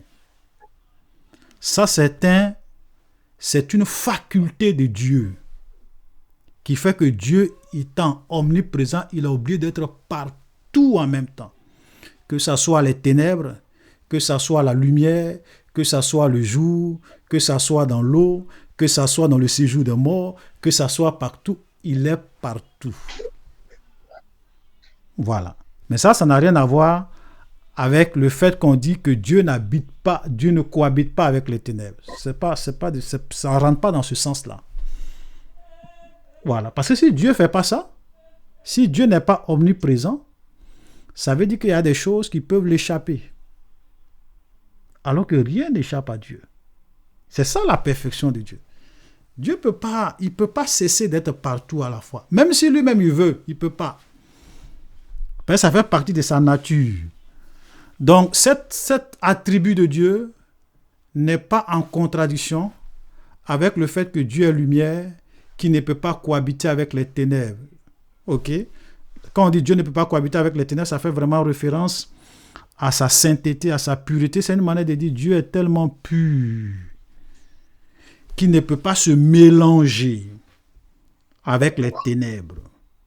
Ça, c'est une faculté de Dieu qui fait que Dieu, étant omniprésent, il a oublié d'être partout en même temps. Que ce soit les ténèbres, que ce soit la lumière, que ce soit le jour, que ce soit dans l'eau, que ce soit dans le séjour des morts, que ce soit partout, il est partout. Voilà. Mais ça n'a rien à voir avec le fait qu'on dit que Dieu n'habite pas, Dieu ne cohabite pas avec les ténèbres. Ça ne rentre pas dans ce sens-là. Voilà. Parce que si Dieu ne fait pas ça, si Dieu n'est pas omniprésent, ça veut dire qu'il y a des choses qui peuvent l'échapper. Alors que rien n'échappe à Dieu. C'est ça la perfection de Dieu. Dieu peut pas cesser d'être partout à la fois. Même si lui-même il veut, il ne peut pas. Parce que ça fait partie de sa nature. Donc, cet attribut de Dieu n'est pas en contradiction avec le fait que Dieu est lumière, qui ne peut pas cohabiter avec les ténèbres. Ok? Quand on dit Dieu ne peut pas cohabiter avec les ténèbres, ça fait vraiment référence à sa sainteté, à sa pureté. C'est une manière de dire Dieu est tellement pur qu'il ne peut pas se mélanger avec les ténèbres.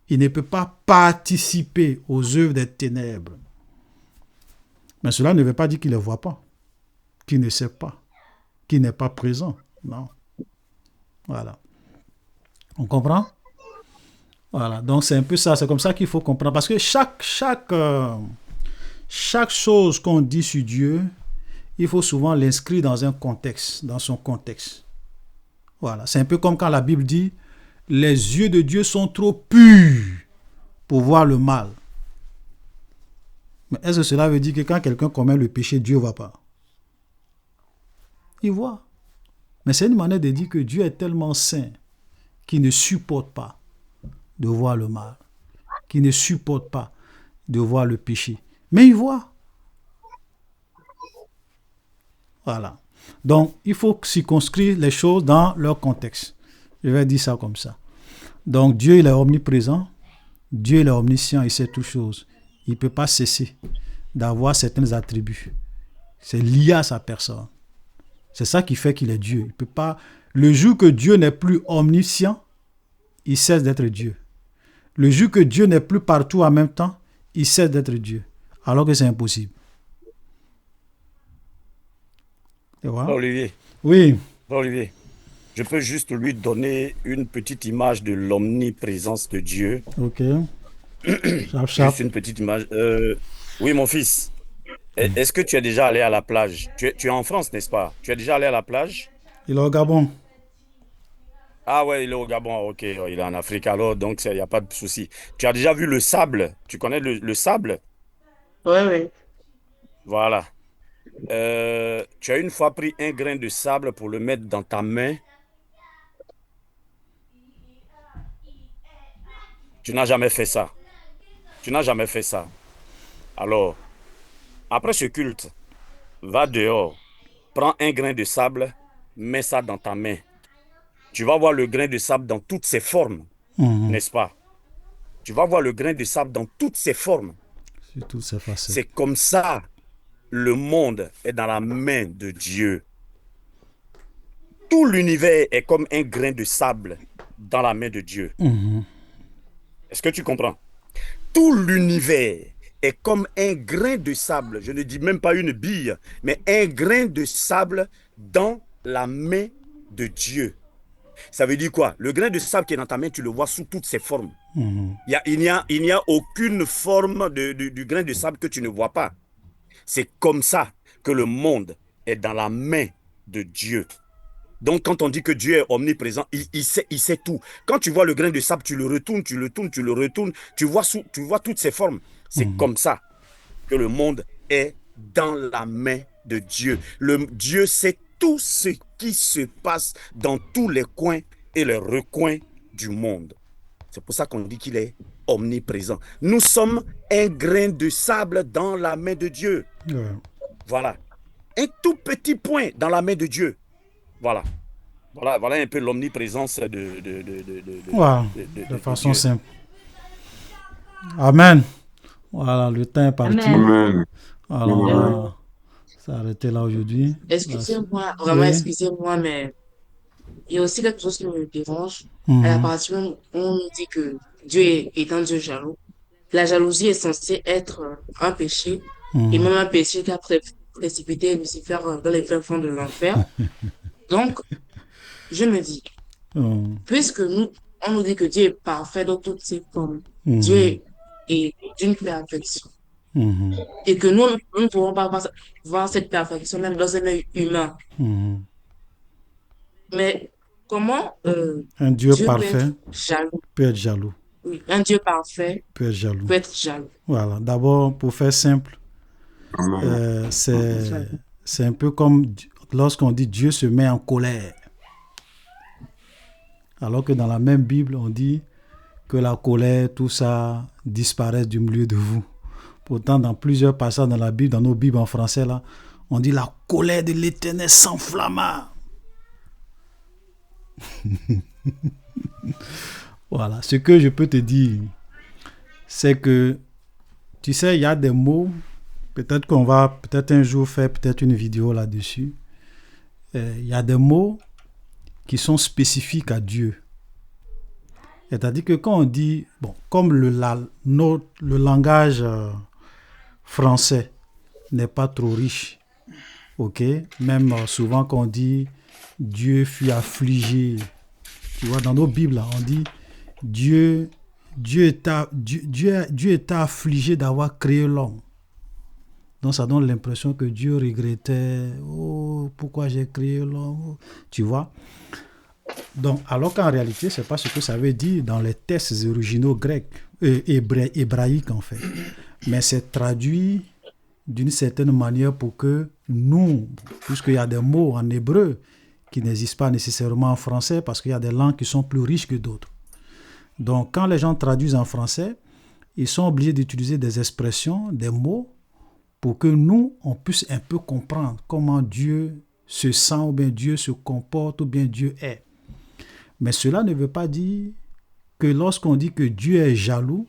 Il ne peut pas participer aux œuvres des ténèbres. Mais cela ne veut pas dire qu'il ne les voit pas, qu'il ne sait pas, qu'il n'est pas présent. Non. Voilà. On comprend? Voilà. Donc c'est un peu ça. C'est comme ça qu'il faut comprendre. Parce que chaque chose qu'on dit sur Dieu, il faut souvent l'inscrire dans un contexte, dans son contexte. Voilà. C'est un peu comme quand la Bible dit les yeux de Dieu sont trop purs pour voir le mal. Mais est-ce que cela veut dire que quand quelqu'un commet le péché, Dieu ne voit pas? Il voit. Mais c'est une manière de dire que Dieu est tellement saint qu'il ne supporte pas de voir le mal, qu'il ne supporte pas de voir le péché. Mais il voit. Voilà. Donc, il faut circonscrire les choses dans leur contexte. Je vais dire ça comme ça. Donc, Dieu, il est omniprésent. Dieu, il est omniscient, il sait toutes choses. Il ne peut pas cesser d'avoir certains attributs. C'est lié à sa personne. C'est ça qui fait qu'il est Dieu. Il peut pas. Le jour que Dieu n'est plus omniscient, il cesse d'être Dieu. Le jour que Dieu n'est plus partout en même temps, il cesse d'être Dieu. Alors que c'est impossible. Tu vois? Olivier. Oui. Olivier, je peux juste lui donner une petite image de l'omniprésence de Dieu. Ok. Juste une petite image. Oui, mon fils. Est-ce que tu es déjà allé à la plage? Tu es en France, n'est-ce pas? Tu es déjà allé à la plage? Il est au Gabon. Ah ouais, il est au Gabon. Ok, il est en Afrique alors, donc il n'y a pas de souci. Tu as déjà vu le sable? Tu connais le sable? Oui, oui. Voilà. Tu as une fois pris un grain de sable pour le mettre dans ta main. Tu n'as jamais fait ça. Tu n'as jamais fait ça. Alors, après ce culte, va dehors, prends un grain de sable, mets ça dans ta main. Tu vas voir le grain de sable dans toutes ses formes, n'est-ce pas? Tu vas voir le grain de sable dans toutes ses formes. C'est comme ça, le monde est dans la main de Dieu. Tout l'univers est comme un grain de sable dans la main de Dieu. Est-ce que tu comprends? Tout l'univers est comme un grain de sable. Je ne dis même pas une bille, mais un grain de sable dans la main de Dieu. Ça veut dire quoi? Le grain de sable qui est dans ta main, tu le vois sous toutes ses formes. Il n'y a aucune forme du grain de sable que tu ne vois pas. C'est comme ça que le monde est dans la main de Dieu. Donc, quand on dit que Dieu est omniprésent, il sait tout. Quand tu vois le grain de sable, tu le retournes, tu le tournes, tu le retournes, tu vois toutes ses formes. C'est comme ça que le monde est dans la main de Dieu. Dieu sait tout ce qui se passe dans tous les coins et les recoins du monde. C'est pour ça qu'on dit qu'il est omniprésent. Nous sommes un grain de sable dans la main de Dieu. Voilà. Un tout petit point dans la main de Dieu. Voilà un peu l'omniprésence de façon simple. Amen. Voilà, le temps est parti. Amen. Alors, on va s'arrêter là aujourd'hui. Excusez-moi, vraiment excusez-moi, mais il y a aussi quelque chose qui me dérange. À la partie où on nous dit que Dieu est un Dieu jaloux. La jalousie est censée être un péché, et même un péché qui a précipité Lucifer dans les fins fonds de l'enfer. Donc, je me dis, puisque on nous dit que Dieu est parfait dans toutes ses formes, Dieu est d'une perfection, et que nous ne pouvons pas voir cette perfection même dans un œil humain. Mais comment un Dieu parfait peut être jaloux? Oui, un Dieu parfait peut être jaloux. Voilà, d'abord, pour faire simple, c'est un peu comme lorsqu'on dit Dieu se met en colère. Alors que dans la même Bible, on dit que la colère, tout ça disparaît du milieu de vous. Pourtant, dans plusieurs passages dans la Bible, dans nos Bibles en français, là, on dit la colère de l'Éternel s'enflamma. Voilà, ce que je peux te dire, c'est que, tu sais, il y a des mots, peut-être qu'on va un jour faire peut-être une vidéo là-dessus. Il y a des mots qui sont spécifiques à Dieu. C'est-à-dire que quand on dit, comme le langage français n'est pas trop riche, ok, même souvent quand on dit Dieu fut affligé, tu vois, dans nos Bibles, là, on dit Dieu était affligé d'avoir créé l'homme. Donc ça donne l'impression que Dieu regrettait, pourquoi j'ai créé l'homme, tu vois. Donc, alors qu'en réalité, c'est pas ce que ça veut dire dans les textes originaux grecs, hébraïques en fait. Mais c'est traduit d'une certaine manière pour que nous, puisqu'il y a des mots en hébreu qui n'existent pas nécessairement en français, parce qu'il y a des langues qui sont plus riches que d'autres. Donc, quand les gens traduisent en français, ils sont obligés d'utiliser des expressions, des mots, pour que nous, on puisse un peu comprendre comment Dieu se sent, ou bien Dieu se comporte, ou bien Dieu est. Mais cela ne veut pas dire que lorsqu'on dit que Dieu est jaloux,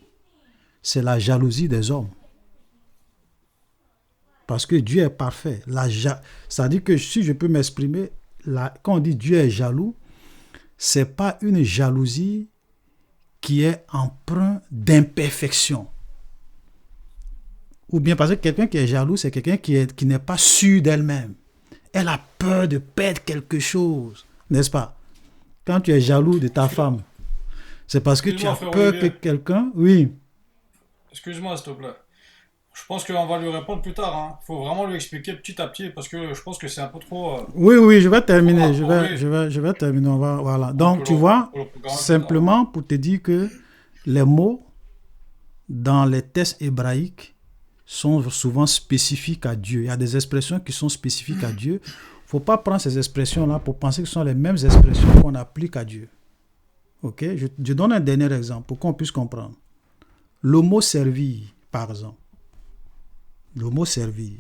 c'est la jalousie des hommes. Parce que Dieu est parfait. Ça dit que si je peux m'exprimer, quand on dit Dieu est jaloux, c'est pas une jalousie qui est empreinte d'imperfection. Ou bien parce que quelqu'un qui est jaloux, c'est quelqu'un qui n'est pas sûr d'elle-même. Elle a peur de perdre quelque chose, n'est-ce pas? Quand tu es jaloux de ta femme, c'est parce que tu as peur que quelqu'un... Oui. Excuse-moi, s'il te plaît. Je pense qu'on va lui répondre plus tard. Il faut vraiment lui expliquer petit à petit parce que je pense que c'est un peu trop... Oui, je vais terminer. Je vais terminer. Voilà. Donc, tu vois, simplement pour te dire que les mots dans les textes hébraïques sont souvent spécifiques à Dieu. Il y a des expressions qui sont spécifiques à Dieu. Il ne faut pas prendre ces expressions-là pour penser que ce sont les mêmes expressions qu'on applique à Dieu. Ok? Je donne un dernier exemple pour qu'on puisse comprendre. Le mot servir, par exemple. Le mot servir.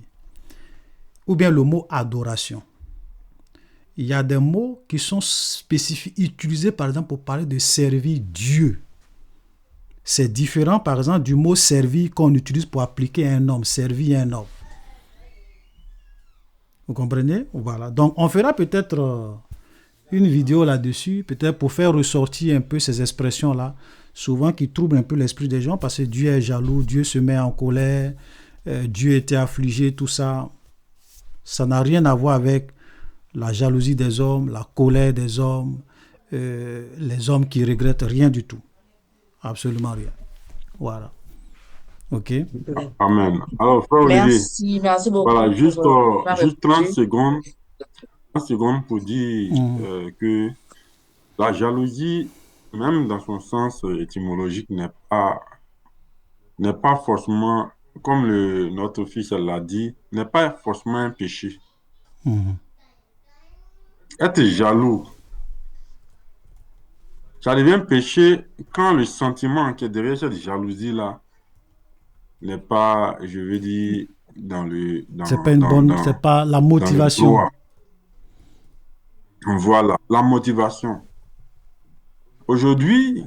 Ou bien le mot adoration. Il y a des mots qui sont spécifiques, utilisés par exemple pour parler de servir Dieu. C'est différent par exemple du mot servir qu'on utilise pour appliquer à un homme, servir un homme. Vous comprenez? Voilà. Donc, on fera peut-être une vidéo là-dessus, peut-être pour faire ressortir un peu ces expressions-là, souvent qui troublent un peu l'esprit des gens, parce que Dieu est jaloux, Dieu se met en colère, Dieu était affligé, tout ça. Ça n'a rien à voir avec la jalousie des hommes, la colère des hommes, les hommes qui regrettent rien du tout. Absolument rien. Voilà. OK. Amen. Alors, frère Olivier, merci beaucoup voilà, juste, pour juste 30 secondes pour dire que la jalousie, même dans son sens étymologique, n'est pas forcément, comme notre fils l'a dit, n'est pas forcément un péché. Être jaloux, ça devient péché quand le sentiment qui est derrière cette jalousie-là n'est pas, je veux dire, c'est pas une bonne, c'est pas la motivation. Voilà, la motivation. Aujourd'hui,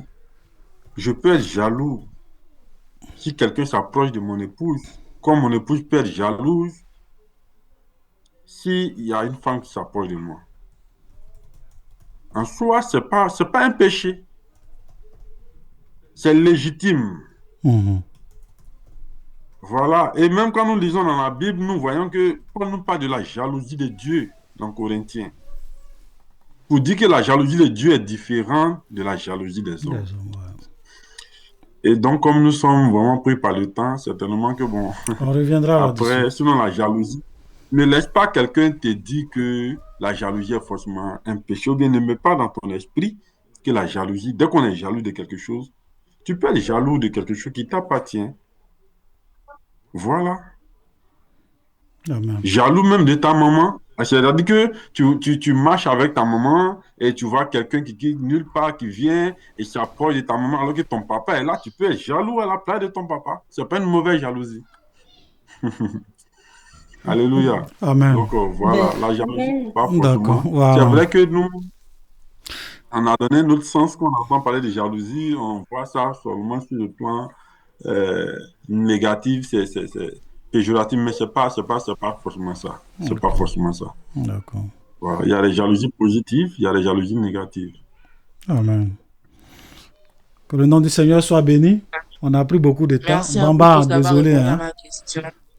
je peux être jaloux si quelqu'un s'approche de mon épouse, comme mon épouse peut être jalouse s'il y a une femme qui s'approche de moi. En soi, c'est pas un péché. C'est légitime. Voilà. Et même quand nous lisons dans la Bible, nous voyons que Paul nous parle de la jalousie de Dieu dans Corinthiens. Pour dire que la jalousie de Dieu est différente de la jalousie des hommes. Et donc, comme nous sommes vraiment pris par le temps, certainement que bon, on reviendra après, sinon la jalousie, ne laisse pas quelqu'un te dire que la jalousie est forcément un péché, ou bien ne mets pas dans ton esprit que la jalousie, dès qu'on est jaloux de quelque chose, tu peux être jaloux de quelque chose qui t'appartient. Voilà. Amen. Jaloux même de ta maman. C'est-à-dire que tu marches avec ta maman et tu vois quelqu'un qui nulle part, qui vient et s'approche de ta maman alors que ton papa est là, tu peux être jaloux à la place de ton papa. C'est pas une mauvaise jalousie. Alléluia. Amen. Donc voilà, la jalousie, pas forcément. Voilà. C'est vrai que nous, on a donné notre sens quand on entend parler de jalousie, on voit ça seulement sur le plan négatif, c'est péjoratif, mais c'est pas forcément ça. C'est pas forcément ça. D'accord. Voilà. Il y a les jalousies positives, il y a les jalousies négatives. Amen. Que le nom du Seigneur soit béni. On a pris beaucoup de temps. Merci Bamba, désolé. Hein?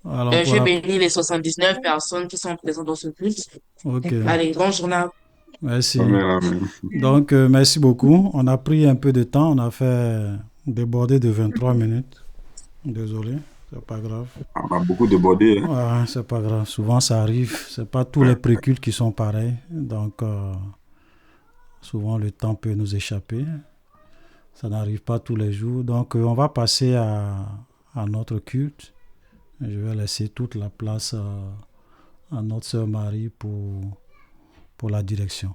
Alors, je bénis les 79 personnes qui sont présentes dans ce culte. Ok. Allez, grand journal. Merci. Amen, amen. Donc, merci beaucoup. On a pris un peu de temps. On a fait déborder de 23 minutes. Désolé, c'est pas grave. On a beaucoup débordé. Hein? Ouais, c'est pas grave. Souvent, ça arrive. C'est pas tous les précultes qui sont pareils. Donc, souvent, le temps peut nous échapper. Ça n'arrive pas tous les jours. Donc, on va passer à notre culte. Je vais laisser toute la place à notre sœur Marie pour la direction.